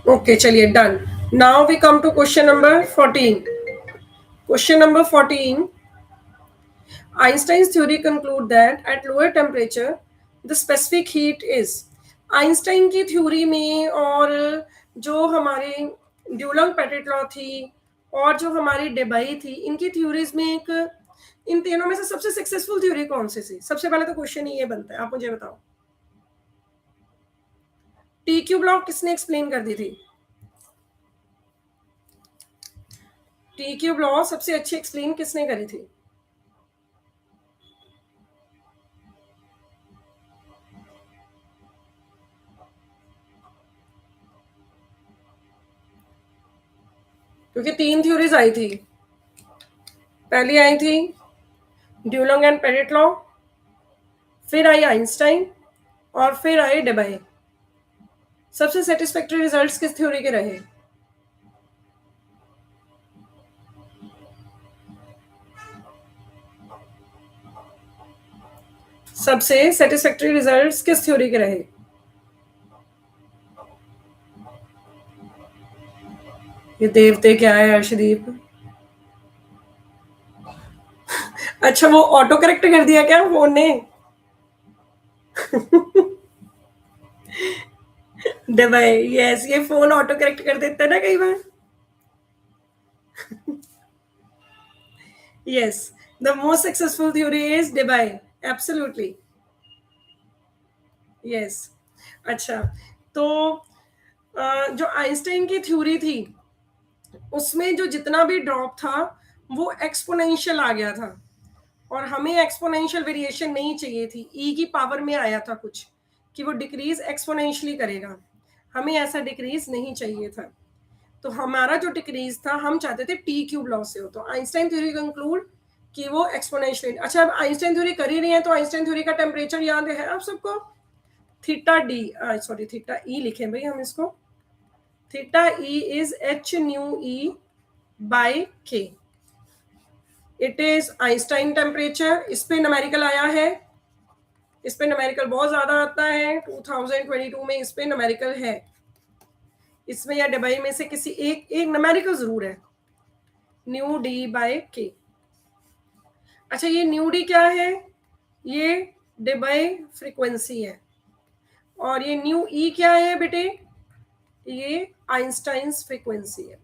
ओके चलिए done. Now we come to question number 14। Question number 14, Einstein's theory conclude that at lower temperature the specific heat is। Einstein की theory में और जो हमारे ड्यूलंग petit थी और जो हमारी डेबाई थी, इनकी थ्योरीज में एक, इन तीनों में से सबसे सक्सेसफुल थ्योरी कौन सी थी? सबसे पहले तो क्वेश्चन ये बनता है, आप मुझे बताओ टी क्यूब लॉ किसने एक्सप्लेन कर दी थी? टी क्यूब लॉ सबसे अच्छी एक्सप्लेन किसने करी थी? क्योंकि 3 थ्योरीज आई थी। पहली आई थी ड्यूलंग एंड पेटिट लॉ, फिर आई आइंस्टाइन और फिर आए डेबाई। सबसे सेटिस्फैक्टरी रिजल्ट्स किस थ्योरी के रहे? सबसे सेटिस्फैक्टरी रिजल्ट्स किस थ्योरी के रहे? ये देवते क्या है अर्शदीप? अच्छा वो ऑटो करेक्ट कर दिया क्या फोन ने? दुबई, यस, ये फोन ऑटो करेक्ट कर देता है ना कई बार। Yes, the most successful theory is Dubai, absolutely, yes. अच्छा, तो जो आइंस्टाइन की थ्योरी थी उसमें जो जितना भी ड्रॉप था वो एक्सपोनेंशियल आ गया था, और हमें एक्सपोनेंशियल वेरिएशन नहीं चाहिए थी, ई की पावर में आया था कुछ कि वो डिक्रीज एक्सपोनेंशियली करेगा, हमें ऐसा डिक्रीज नहीं चाहिए था। तो हमारा जो डिक्रीज था हम चाहते थे टी क्यूब लॉ से हो, तो आइंस्टाइन थ्योरी कंक्लूड कि वो एक्सपोनेंशियली। अच्छा, अब आइंस्टाइन थ्योरी कर ही रही है तो आइंस्टाइन थ्योरी का टेम्परेचर याद है आप सबको, theta D, sorry theta E लिखें भाई हम इसको, theta E is H new E bye के, इट इज आइंस्टाइन टेम्परेचर। इस पे न्यूमेरिकल आया है, इस पे न्यूमेरिकल बहुत ज्यादा आता है, 2022 में इस पे न्यूमेरिकल है, इसमें या डबई में से किसी एक एक न्यूमेरिकल जरूर है, न्यू डी बाय के। अच्छा, ये न्यू डी क्या है, ये डबई फ्रीक्वेंसी है, और ये न्यू ई क्या है बेटे, ये आइंस्टाइन्स फ्रीक्वेंसी है,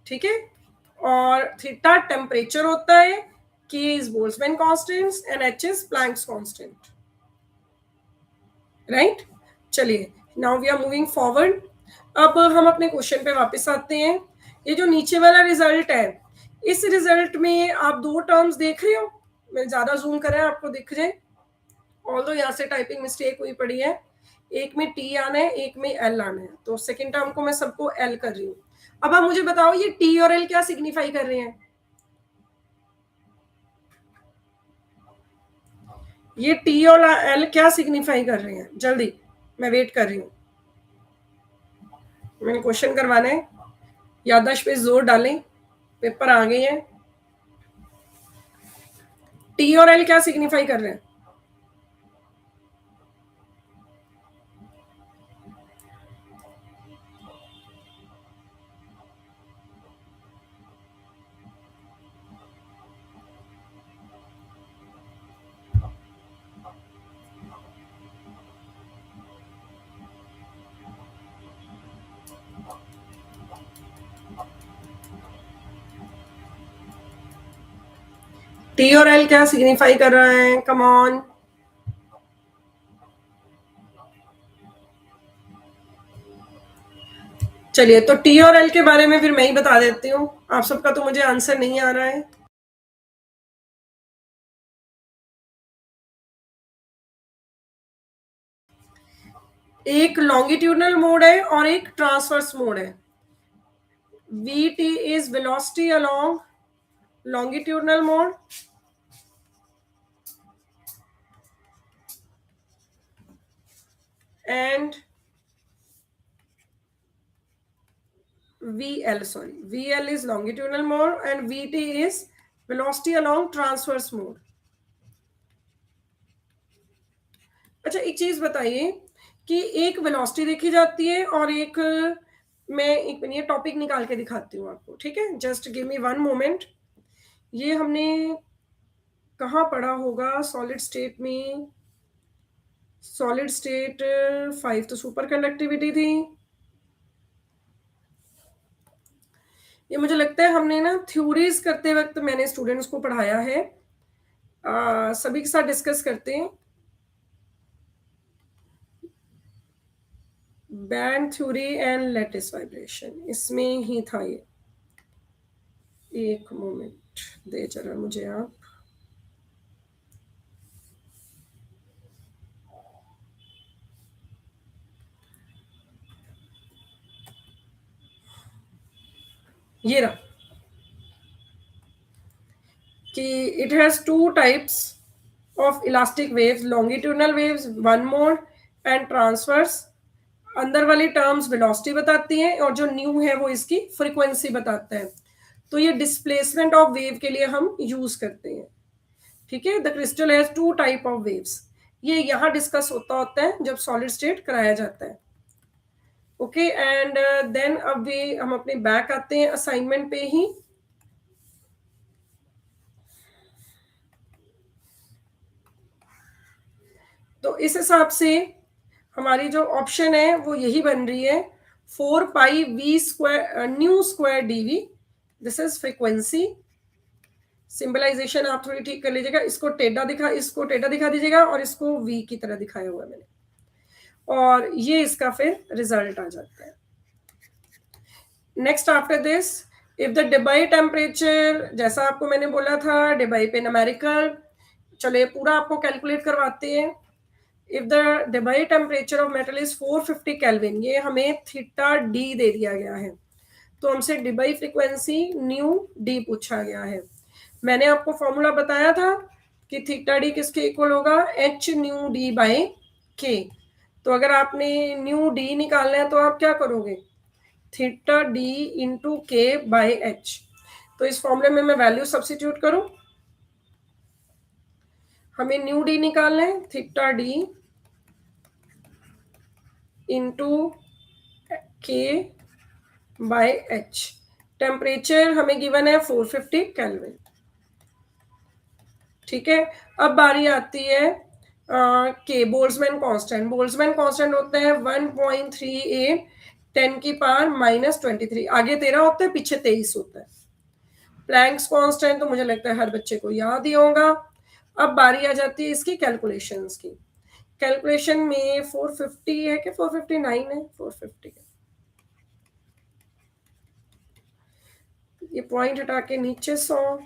ठीक है। और थीटा टेम्परेचर होता है, k is Boltzmann constant and h is Planck's constant, right. चलिए, now we are moving forward. अब हम अपने क्वेश्चन पे वापस आते हैं। ये जो नीचे वाला रिजल्ट है, इस रिजल्ट में आप दो टर्म्स देख रहे हो, मैं ज्यादा जूम कर रहा है आपको दिख जाए, ऑल्दो यहाँ से टाइपिंग मिस्टेक हुई पड़ी है, एक में टी आना है एक में एल आना है, तो सेकेंड टर्म को मैं सबको एल कर रही हूँ। अब आप मुझे बताओ ये टी और एल क्या सिग्निफाई कर रहे हैं, ये टी और एल क्या सिग्निफाई कर रहे हैं, जल्दी, मैं वेट कर रही हूँ, मैंने क्वेश्चन करवाना है, याददाश्त पे जोर डालें, पेपर आ गए हैं। टी और एल क्या सिग्निफाई कर रहे हैं, टी और एल क्या सिग्निफाई कर रहा है, कम ऑन। चलिए, तो टी और एल के बारे में फिर मैं ही बता देती हूँ, आप सबका तो मुझे आंसर नहीं आ रहा है। एक लॉन्गिट्यूडनल मोड है और एक ट्रांसवर्स मोड है। We T is velocity along longitudinal mode and VL is longitudinal mode and VT is velocity along transverse mode। अच्छा, एक चीज बताइए कि एक वेलोसिटी देखी जाती है और एक, मैं एक मिनट टॉपिक निकाल के दिखाती हूँ आपको, ठीक है, just give me one moment. ये हमने कहाँ पढ़ा होगा, सॉलिड स्टेट में, सॉलिड स्टेट 5 तो सुपर कंडक्टिविटी थी, ये मुझे लगता है हमने ना थ्योरीज करते वक्त मैंने स्टूडेंट्स को पढ़ाया है, सभी के साथ डिस्कस करते हैं। Band theory and lattice vibration, इसमें ही था ये, एक मोमेंट दे जरा मुझे आप। ये रहा कि it has two types of elastic waves, longitudinal waves one mod and transverse. अंदर वाली टर्म्स वेलोसिटी बताती हैं और जो न्यू है वो इसकी फ्रीक्वेंसी बताता है, तो ये डिस्प्लेसमेंट ऑफ वेव के लिए हम यूज करते हैं, ठीक है। The crystal has two type of waves, ये यहाँ डिस्कस होता है जब सॉलिड स्टेट कराया जाता है, ओके। एंड देन अब भी हम अपने बैक आते हैं असाइनमेंट पे ही। तो इस हिसाब से हमारी जो ऑप्शन है वो यही बन रही है 4 pi v square nu square dv. This is frequency. Symbolization आप थोड़ी ठीक कर लीजिएगा, इसको टेढ़ा दिखा दीजिएगा और इसको वी की तरह दिखाया हुआ है मैंने, और ये इसका फिर रिजल्ट आ जाता है। Next after this, if the Debye temperature, जैसा आपको मैंने बोला था डेबाई पे न्यूमेरिकल, चलिए पूरा आपको कैलकुलेट करवाते हैं। If the Debye temperature of metal is 450 kelvin, ये हमें थीटा डी दे दिया गया है, तो हमसे डेबाई फ्रीक्वेंसी न्यू डी पूछा गया है। मैंने आपको फॉर्मूला बताया था कि थीटा डी किसके इक्वल होगा, एच न्यू डी बाय के। तो अगर आपने न्यू डी निकालना है तो आप क्या करोगे, थीटा डी इंटू के बाय एच। तो इस फॉर्मूले में मैं वैल्यू सब्स्टिट्यूट करूं, हमें न्यू डी निकालना है, थीटा डी इंटू के बाय एच। टेम्परेचर हमें गिवन है 450 केल्विन। ठीक है, अब बारी आती है के बोल्ट्जमैन कांस्टेंट। बोल्ट्जमैन कांस्टेंट होता है 1.38 10 की पावर -23। आगे 13 होता है, पीछे 23 होता है। प्लैंक्स कांस्टेंट तो मुझे लगता है हर बच्चे को याद ही होगा। अब बारी आ जाती है इसकी कैलकुलेशंस की। कैलकुलेशन में 450 है कि 459 है, 450 है। ये पॉइंट हटा के नीचे 100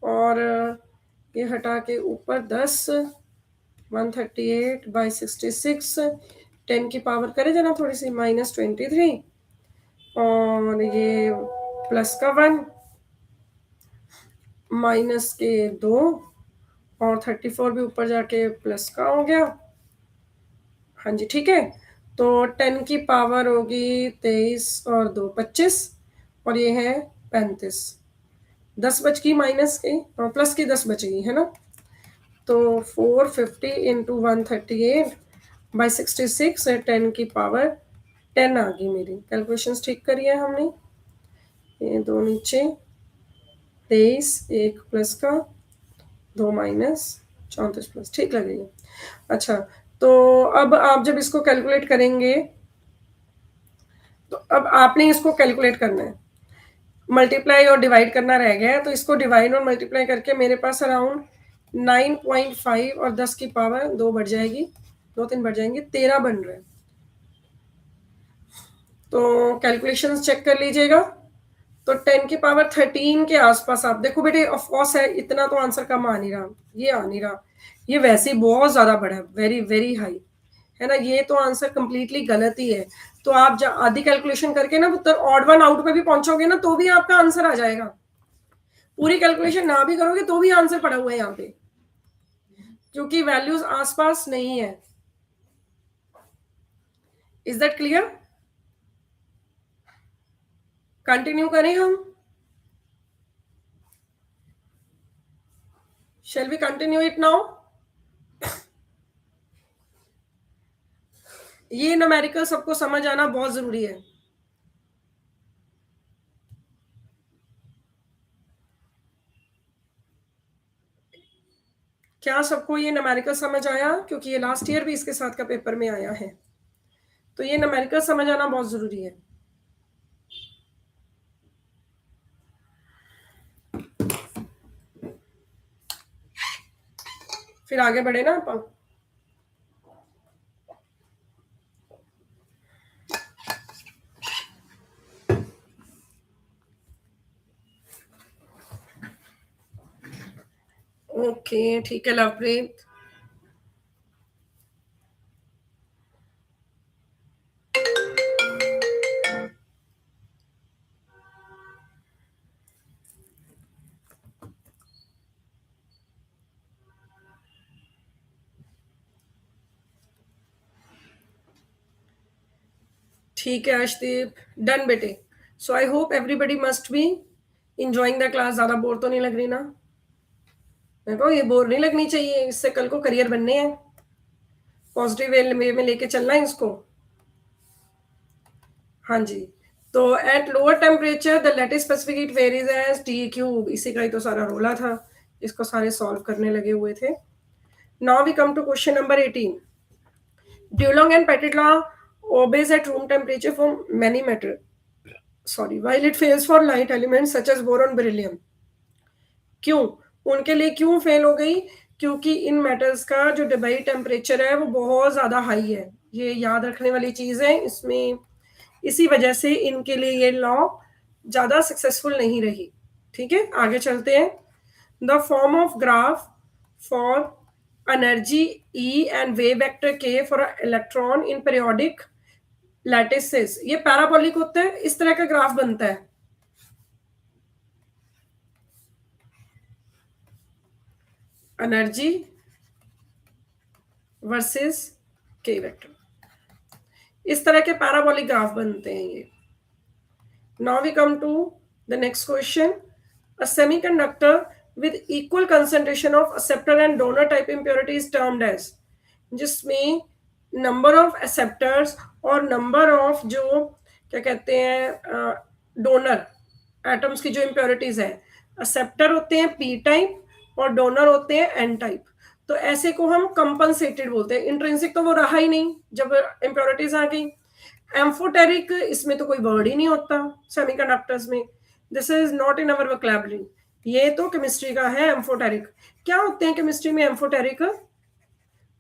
और ये हटा के ऊपर 10, 138/66, 10 की पावर करे जरा थोड़ी सी -23, और ये प्लस का 1, माइनस के 2, और 34 भी ऊपर जाके प्लस का हो गया। हाँ जी ठीक है, तो 10 की पावर होगी 23 और 2 25, और ये है 35। 10 बच गई माइनस की और प्लस की 10 बच गई है ना। तो 450 इंटू 138/66 है, 10 की पावर 10 आ गई मेरी। कैलकुलेशंस ठीक करी है हमने, ये 2 नीचे 23, 1 प्लस का 2 माइनस 34 प्लस, ठीक लगेगा। अच्छा, तो अब आप जब इसको कैलकुलेट करेंगे तो अब आपने इसको कैलकुलेट करना है, मल्टीप्लाई और डिवाइड करना रह गया है, तो इसको डिवाइड और मल्टीप्लाई करके मेरे पास अराउंड 9.5 और 10 की पावर 2 बढ़ जाएगी, 2 3 बढ़ जाएंगे, 13 बन रहे हैं। तो कैलकुलेशंस चेक कर लीजिएगा, तो 10 की पावर 13 के आसपास आप देखो बेटे। ऑफ कोर्स है, इतना तो आंसर कम आ नहीं रहा, ये आ नहीं रहा, ये वैसे ही बहुत ज्यादा बड़ा है, वेरी वेरी हाई है ना। ये तो आंसर कंप्लीटली गलत ही है। तो आप जब आधी कैलकुलेशन करके ना पुत्र ऑड वन आउट पे भी पहुंचोगे ना, तो भी आपका आंसर आ जाएगा। पूरी कैलकुलेशन ना भी करोगे तो भी आंसर पड़ा हुआ है यहाँ पे, क्योंकि वैल्यूज आसपास नहीं है। Is that clear? कंटिन्यू करें हम, shall we continue it now? ये न्यूमेरिकल सबको समझ आना बहुत जरूरी है। क्या सबको ये न्यूमेरिकल समझ आया? क्योंकि ये लास्ट ईयर भी इसके साथ का पेपर में आया है, तो ये न्यूमेरिकल समझ आना बहुत जरूरी है। फिर आगे बढ़े ना अपन। ओके ठीक है लवप्रीत। ठीक है अर्शदीप, डन बेटे। So I hope everybody must be enjoying the class. ज्यादा बोर तो नहीं लग रही ना? देखो ये बोर नहीं लगनी चाहिए, इससे कल को करियर बनने हैं, पॉजिटिव वे में लेके चलना है इसको। हाँ जी, तो at lower temperature the lattice specific heat varies as T cube, इसी का ही तो सारा रोला था, इसको सारे सॉल्व करने लगे हुए थे। Now we come to question number 18. Dulong and Pettit law obeys at room temperature for many matter. Sorry, while it fails for light elements such as boron, beryllium. क्यों? उनके लिए क्यों फेल हो गई? क्योंकि इन मेटल्स का जो डेबाई टेम्परेचर है वो बहुत ज़्यादा हाई है। ये याद रखने वाली चीज़ है इसमें, इसी वजह से इनके लिए ये लॉ ज़्यादा सक्सेसफुल नहीं रही। ठीक है, आगे चलते हैं। The form of graph for energy E and wave vector K for electron in periodic lattices, ये पैराबोलिक होता है, इस तरह का ग्राफ बनता है। एनर्जी वर्सेस K वेक्टर, इस तरह के पैराबोलिक ग्राफ बनते हैं ये। Now we come to the next question. A semiconductor with equal concentration of acceptor and donor type impurity is termed as, जिसमें नंबर ऑफ एक्सेप्टर्स और नंबर ऑफ जो क्या कहते हैं डोनर एटम्स की जो इम्प्योरिटीज है, एक्सेप्टर होते हैं पी टाइप और डोनर होते हैं एन टाइप। तो ऐसे को हम कंपनसेटेड बोलते हैं। इंट्रिंसिक तो वो रहा ही नहीं जब इम्प्योरिटीज आ गई। एम्फोटेरिक, इसमें तो कोई वर्ड ही नहीं होता सेमीकंडक्टर्स में। This is not in our vocabulary, ये तो केमिस्ट्री का है एम्फोटेरिक। क्या होते हैं केमिस्ट्री में एम्फोटेरिक?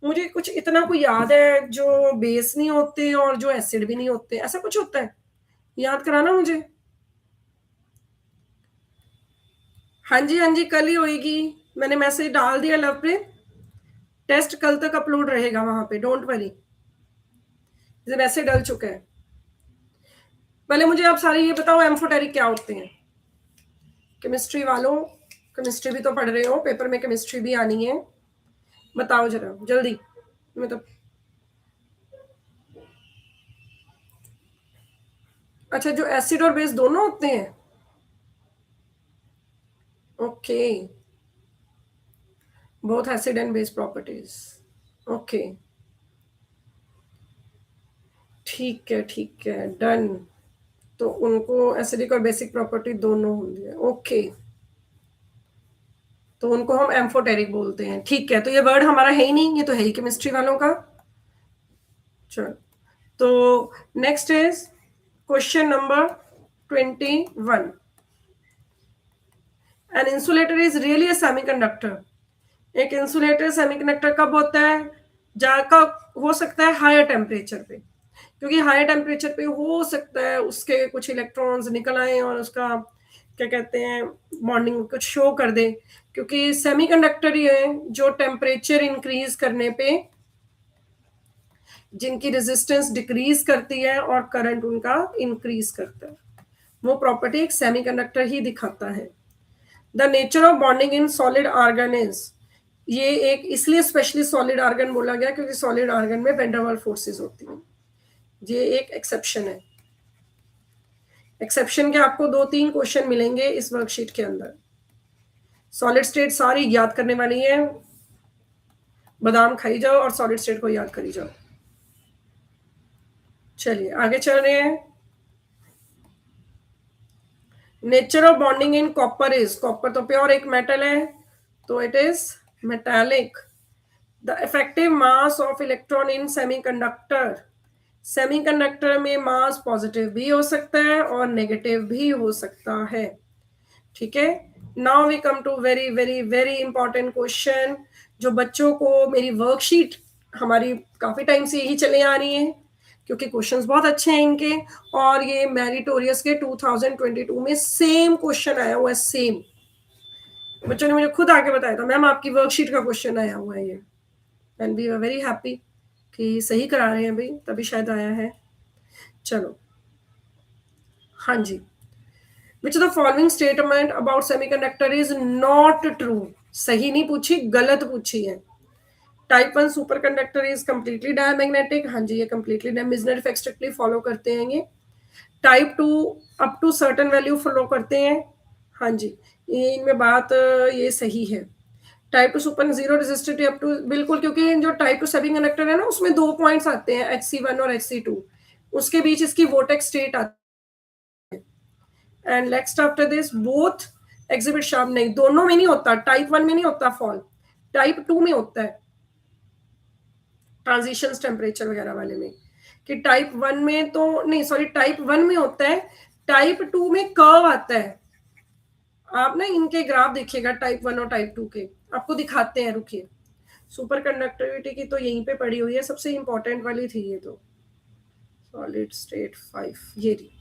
मुझे कुछ इतना कोई याद है, जो बेस नहीं होते और जो एसिड भी नहीं होते, ऐसा कुछ होता है, याद कराना मुझे। हाँ जी, हाँ जी, कल ही होएगी, मैंने मैसेज डाल दिया लवप्रीत, टेस्ट कल तक अपलोड रहेगा वहां पे, डोंट वरी, वैसे डल चुका है। पहले मुझे आप सारे ये बताओ एम्फोटेरिक क्या होते हैं। केमिस्ट्री वालों, केमिस्ट्री भी तो पढ़ रहे हो, पेपर में केमिस्ट्री भी आनी है, बताओ जरा जल्दी। मतलब अच्छा, जो एसिड और बेस दोनों होते हैं, okay, both acid and base properties, okay, ठीक है, ठीक है, डन। तो उनको एसिडिक और बेसिक प्रॉपर्टी दोनों होंगी, ओके, तो उनको हम एम्फोटेरिक बोलते हैं। ठीक है, तो ये वर्ड हमारा है ही नहीं, ये तो है ही केमिस्ट्री वालों का। चलो, तो next is question number 21। An insulator is really a semiconductor. एक इंसुलेटर सेमीकंडक्टर कब होता है? जाकर हो सकता है हायर टेम्परेचर पे, क्योंकि हायर टेम्परेचर पे हो सकता है उसके कुछ इलेक्ट्रॉन्स निकल आए और उसका क्या कहते हैं बॉन्डिंग कुछ शो कर दे, क्योंकि सेमीकंडक्टर ही है जो टेम्परेचर इंक्रीज करने पे जिनकी रेजिस्टेंस डिक्रीज करती है और करंट उनका इंक्रीज करता है। वो प्रॉपर्टी एक सेमीकंडक्टर ही दिखाता है। The nature of bonding in solid argon is, ये एक इसलिए स्पेशली सॉलिड आर्गन बोला गया क्योंकि सॉलिड आर्गन में वैन डर वाल्स फोर्सेस होती हैं। ये एक एक्सेप्शन है। एक्सेप्शन के आपको 2-3 क्वेश्चन मिलेंगे इस वर्कशीट के अंदर। सॉलिड स्टेट सारी याद करने वाली है, बादाम खाई जाओ और सॉलिड स्टेट को याद करी जाओ। चलिए आगे चल रहे हैं। Nature of bonding in copper is, copper तो प्योर एक मेटल है, तो it is metallic. The effective mass of electron in semiconductor, semiconductor में मास पॉजिटिव भी हो सकता है और नेगेटिव भी हो सकता है। ठीक है, now we come to very very very important question, जो बच्चों को मेरी वर्कशीट हमारी काफी टाइम से यही चले आ रही है क्योंकि क्वेश्चंस बहुत अच्छे हैं इनके, और ये मैरिटोरियस के 2022 में सेम क्वेश्चन आया हुआ है, सेम। बच्चों ने मुझे खुद आके बताया था, मैम आपकी वर्कशीट का क्वेश्चन आया हुआ है ये, and we are very happy कि सही करा रहे हैं भाई, तभी शायद आया है। चलो, हाँ जी। Which of the following statement about semiconductor is not true? सही नहीं पूछी, गलत पूछी है। Type 1 superconductor is completely diamagnetic, हाँ जी, ये completely Meissner effect strictly follow करते हैं ये। Type 2 up to certain value follow करते हैं, हाँ जी, ये इनमें बात ये सही है। Type 2 super zero resistivity up to, बिल्कुल, क्योंकि जो टाइप 2 सेमीकंडक्टर है ना उसमें 2 पॉइंट्स आते हैं Hc1 और Hc2, उसके बीच इसकी वोटेक्स स्टेट आती है। And next after this both exhibit sharp, नहीं, दोनों में नहीं होता, टाइप 1 में नहीं होता फॉल, टाइप 2 में होता है। ट्रांजिशंस टेम्परेचर वगैरह वाले में, कि टाइप 1 में तो नहीं, सॉरी, टाइप 1 में होता है, टाइप 2 में कर्व आता है। आप ना इनके ग्राफ देखिएगा, टाइप 1 और टाइप 2 के, आपको दिखाते हैं, रुकिए। सुपर कंडक्टिविटी की तो यहीं पे पड़ी हुई है, सबसे इंपॉर्टेंट वाली थी ये तो, सॉलिड स्टेट 5, ये रही।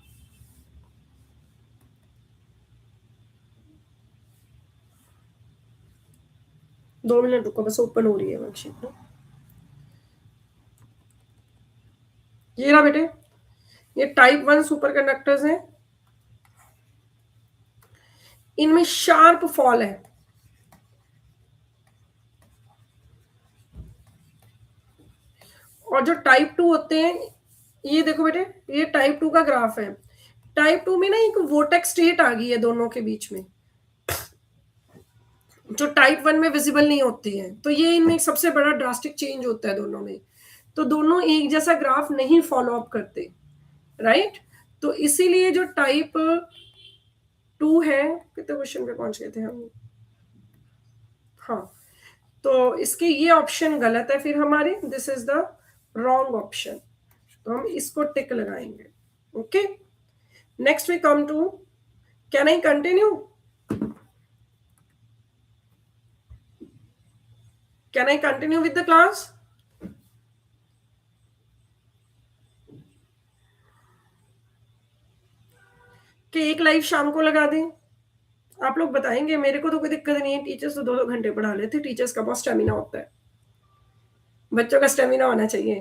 दो मिनट रुको, बस ओपन हो रही है वर्कशीट ना। ये रहा बेटे, ये टाइप 1 सुपर कंडक्टर्स हैं, इनमें शार्प फॉल है। और जो टाइप 2 होते हैं, ये देखो बेटे, ये टाइप 2 का ग्राफ है। टाइप 2 में ना एक वोटेक्स स्टेट आ गई है दोनों के बीच में, जो टाइप 1 में विजिबल नहीं होती है। तो ये इनमें एक सबसे बड़ा ड्रास्टिक चेंज होता है दोनों में। तो दोनों एक जैसा ग्राफ नहीं फॉलो अप करते, राइट। तो इसीलिए जो टाइप 2 है, कितने क्वेश्चन पे पहुंच गए थे हम? हाँ, तो इसके ये ऑप्शन गलत है फिर हमारे, this is the wrong option. तो हम इसको टिक लगाएंगे। Okay, next we come to, can I continue? Can I continue with the class? कि एक लाइव शाम को लगा दें? आप लोग बताएंगे, मेरे को तो कोई दिक्कत नहीं है, टीचर्स तो 2-2 घंटे पढ़ा लेते, टीचर्स का बहुत स्टेमिना होता है, बच्चों का स्टेमिना होना चाहिए।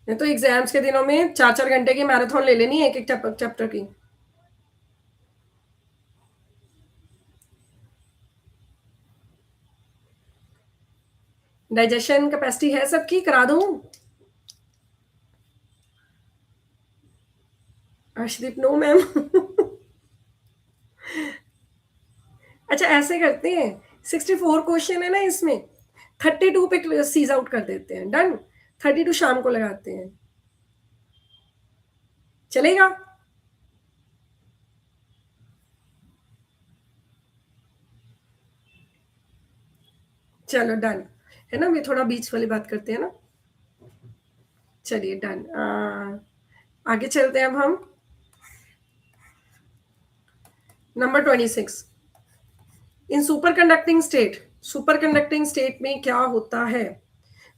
नहीं तो एग्जाम्स के दिनों में 4-4 घंटे की मैराथन ले लेनी है एक एक चैप्टर की। डाइजेशन कैपेसिटी है सबकी, करा दूं? Arshdeep, no ma'am. अच्छा, ऐसे करते हैं, 64 क्वेश्चन है ना इसमें, 32 पे सीज आउट कर देते हैं, डन। 32 शाम को लगाते हैं, चलेगा? चलो डन है ना, मैं थोड़ा बीच वाली बात करते हैं ना। चलिए डन, आगे चलते हैं अब हम। Number 26, in superconducting state, superconducting state में क्या होता है?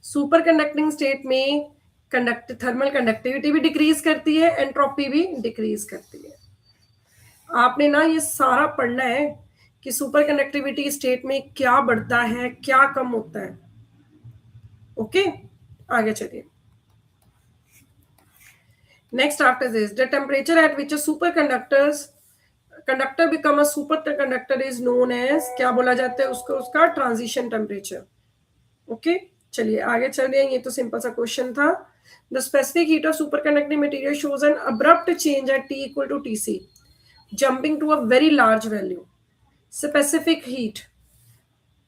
सुपर कंडक्टिंग स्टेट में थर्मल कंडक्टिविटी भी डिक्रीज करती है, एंट्रोपी भी डिक्रीज करती है। आपने ना ये सारा पढ़ना है कि सुपर कंडक्टिविटी स्टेट में क्या बढ़ता है, क्या कम होता है। ओके, आगे चलिए। Next after this, the temperature at which conductor become a superconductor is known as, क्या बोला जाता है उसको? उसका ट्रांजिशन टेम्परेचर। ओके, चलिए आगे चल रहे हैं, ये तो सिंपल सा क्वेश्चन था। The specific heat of superconducting material shows an abrupt change at T equal to TC, jumping to a very large value. Specific heat,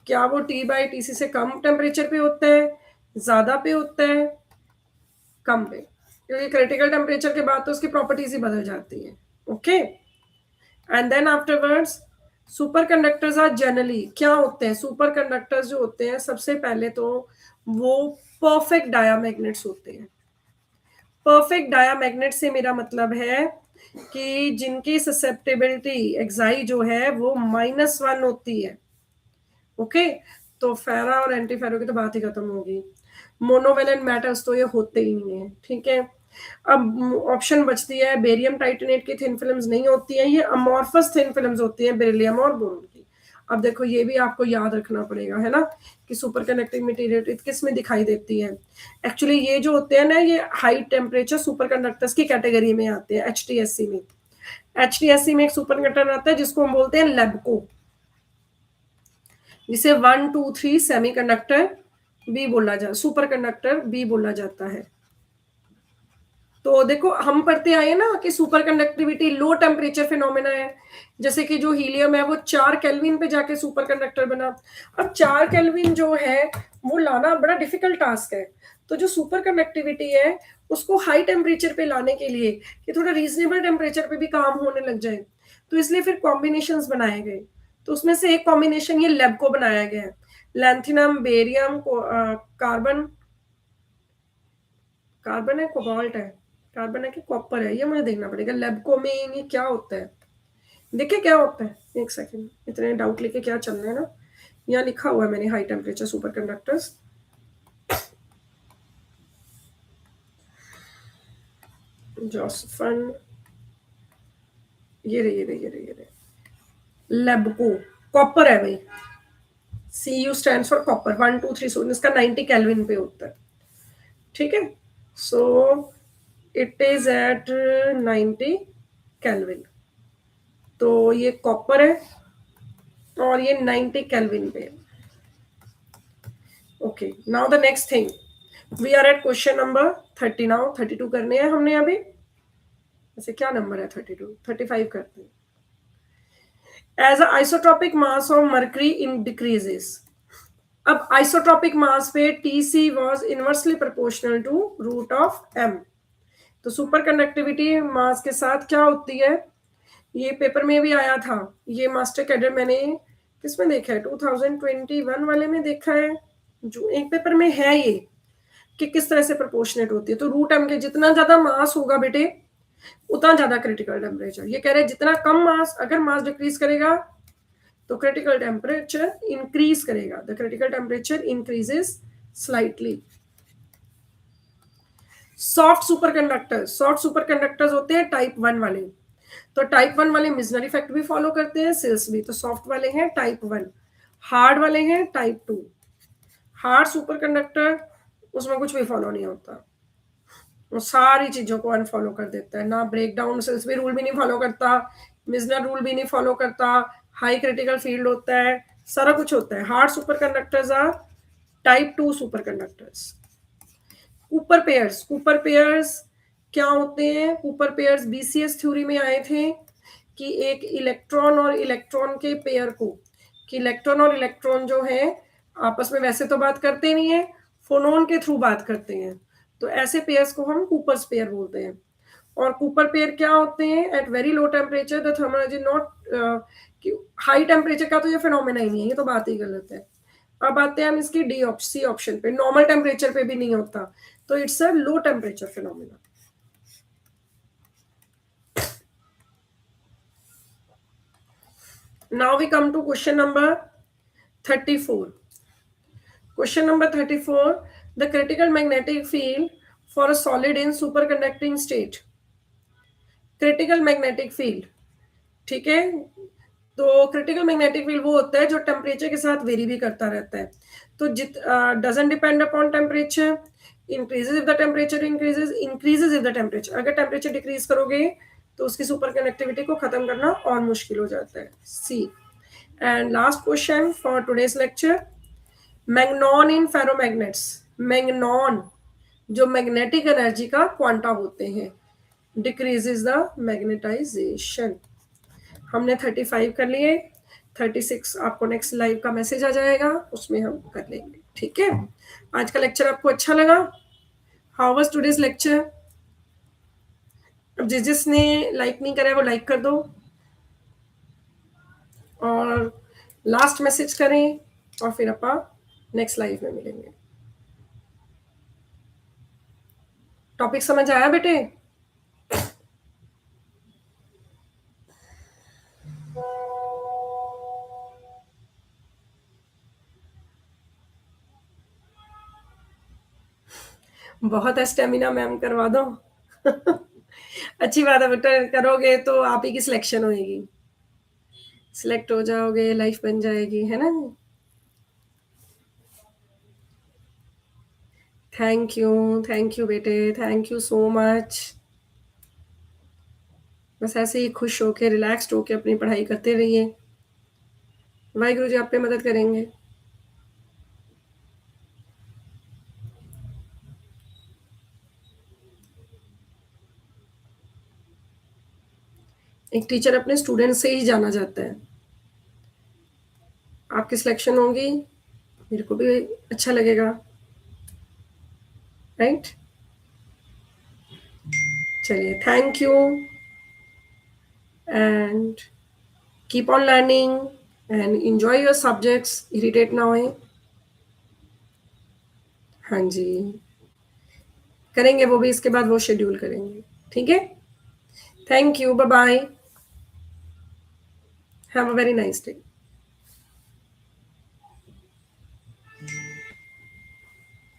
क्या वो T/TC से कम टेम्परेचर पे होता है, ज्यादा पे होता है, कम पे? क्योंकि क्रिटिकल टेम्परेचर के बाद तो उसकी प्रॉपर्टीज ही बदल जाती है। Okay, and then afterwards, superconductors are generally, क्या होते हैं सुपर कंडक्टर्स जो होते हैं, सबसे पहले तो वो परफेक्ट डायामैग्नेट्स होते हैं। परफेक्ट डायामैग्नेट से मेरा मतलब है कि जिनकी ससेप्टेबिलिटी एक्साई जो है वो -1 होती है। ओके, तो फेरा और एंटी फेरो की तो बात ही खत्म होगी। मोनोवेलेंट मेटल्स तो ये होते ही नहीं है, ठीक है। अब ऑप्शन बचती है, बेरियम टाइटेनेट की थिन फिल्म्स नहीं होती है, ये अमॉर्फस थिन फिल्म्स होती हैं, बेरिलियम और बोरोन की। अब देखो ये भी आपको याद रखना पड़ेगा, है ना, कि सुपर कंडक्टिंग मटेरियल किस में दिखाई देती है। एक्चुअली ये जो होते हैं ना, ये हाई टेम्परेचर सुपर कंडक्टर्स की कैटेगरी में आते हैं, HTSC में। HTSC में एक सुपर कंडक्टर आता है जिसको हम बोलते हैं लेबको, जिसे 1, 2, 3 सेमी कंडक्टर बी बोला जा, सुपर कंडक्टर बी बोला जाता है। तो देखो हम पढ़ते आए ना कि super conductivity low temperature phenomena है, जैसे कि जो हीलियम है वो 4 केल्विन पे जाके सुपर कंडक्टर बना। अब 4 केल्विन जो है वो लाना बड़ा डिफिकल्ट टास्क है। तो जो सुपर कंडक्टिविटी है उसको हाई टेम्परेचर पे लाने के लिए, कि थोड़ा रीजनेबल टेम्परेचर पे भी काम होने लग जाए, तो इसलिए फिर कॉम्बिनेशंस बनाए गए। तो उसमें से एक कॉम्बिनेशन ये लेबको बनाया गया है। लैंथिनम, बेरियम, कार्बन, कार्बन है, कोबाल्ट है, कार्बन है कि कॉपर है, ये मुझे देखना पड़ेगा। लैबको में ये क्या होता है, देखिए क्या होता है। एक सेकंड, इतने डाउट लेके क्या चल रहा है ना। यहाँ लिखा हुआ है मैंने, high temperature superconductors. Josephson, ये रहे लैबको, कॉपर है भाई। C U stand for copper, 1 2 3, so इसका 90 केल्विन पे होता है, ठीक है। So it is at 90 kelvin, तो ये कॉपर है और ये 90 केल्विन पे। Okay, now the next thing, we are at question number 30 now. 32 करने हैं हमने अभी। ऐसे क्या नंबर है 32, 35 करते हैं। As isotropic mass of mercury in decreases. अब आइसोट्रॉपिक मास पे TC was inversely proportional to root of M. तो सुपर कंडक्टिविटी मास के साथ क्या होती है, ये पेपर में भी आया था। ये मास्टर कैडर मैंने किसमें देखा है, 2021 वाले में देखा है, जो एक पेपर में है ये, कि किस तरह से प्रोपोर्शनेट होती है। तो रूट एम के जितना ज्यादा मास होगा बेटे, उतना ज्यादा क्रिटिकल टेम्परेचर। ये कह रहे हैं जितना कम मास, अगर मास डिक्रीज करेगा तो क्रिटिकल टेम्परेचर इंक्रीज करेगा, the critical temperature increases slightly. Soft super conductors होते हैं टाइप 1 वाले। तो टाइप 1 वाले मिजनर इफेक्ट भी फॉलो करते हैं, सेल्स भी। तो सॉफ्ट वाले हैं टाइप 1, हार्ड वाले हैं टाइप 2। हार्ड सुपर कंडक्टर, उसमें कुछ भी फॉलो नहीं होता, वो सारी चीजों को अनफॉलो कर देता है ना। ब्रेक डाउन सेल्स भी रूल भी नहीं फॉलो करता, मिजनर रूल भी नहीं फॉलो करता, हाई क्रिटिकल फील्ड होता है, सारा कुछ होता है। Hard superconductors are type 2 superconductors. Cooper pairs क्या होते हैं, कूपर पेयर्स बीसीएस थ्योरी में आए थे कि एक इलेक्ट्रॉन और इलेक्ट्रॉन के पेयर को, कि इलेक्ट्रॉन और इलेक्ट्रॉन जो है आपस में वैसे तो बात करते नहीं है, फोनोन के थ्रू बात करते हैं। तो ऐसे पेयर्स को हम कूपर्स पेयर बोलते हैं। और कूपर पेयर क्या होते हैं, at very low temperature the thermal energy not, high temperature का तो ये फिनोमेना ही नहीं है, ये तो बात ही गलत है। अब आते हैं हम इसकी डी सी ऑप्शन पे, नॉर्मल टेम्परेचर पे भी नहीं होता, तो it's a low temperature phenomena. Now we come to question number 34. Question number 34, the critical magnetic field for a solid in superconducting state. Critical magnetic field, ठीक है। तो critical magnetic field वो होता है जो टेम्परेचर के साथ वेरी भी करता रहता है। तो doesn't depend upon temperature, increases if the temperature increases, increases if the temperature, अगर टेम्परेचर डिक्रीज करोगे तो उसकी सुपर कंडक्टिविटी को खत्म करना और मुश्किल हो जाता है। C. And last question for today's lecture, magnon in ferromagnets. Magnon जो मैग्नेटिक एनर्जी का क्वांटा होते हैं, डिक्रीजेस द मैग्नेटाइजेशन। हमने 35 कर लिए, 36 आपको नेक्स्ट लाइव का मैसेज आ जाएगा, उसमें हम कर लेंगे, ठीक है। आज का लेक्चर आपको अच्छा लगा? How was today's lecture? अब जिसने लाइक नहीं करा है वो लाइक कर दो और लास्ट मैसेज करें, और फिर अपन नेक्स्ट लाइव में मिलेंगे। टॉपिक समझ आया बेटे? बहुत है स्टेमिना मैम, करवा दो। अच्छी बात है बेटा, करोगे तो आप ही की सिलेक्शन होगी, सिलेक्ट हो जाओगे, लाइफ बन जाएगी, है ना। थैंक यू बेटे, थैंक यू सो मच। बस ऐसे ही खुश होके रिलैक्स्ड होके अपनी पढ़ाई करते रहिए, वाहिगुरु जी आप पे मदद करेंगे। एक टीचर अपने स्टूडेंट से ही जाना जाता है। आपकी सिलेक्शन होगी, मेरे को भी अच्छा लगेगा, राइट। चलिए, thank you and keep on learning and enjoy your subjects, irritate ना होए। हाँ जी। करेंगे वो भी इसके बाद वो शेड्यूल करेंगे, ठीक है? Thank you, bye-bye. Have a very nice day.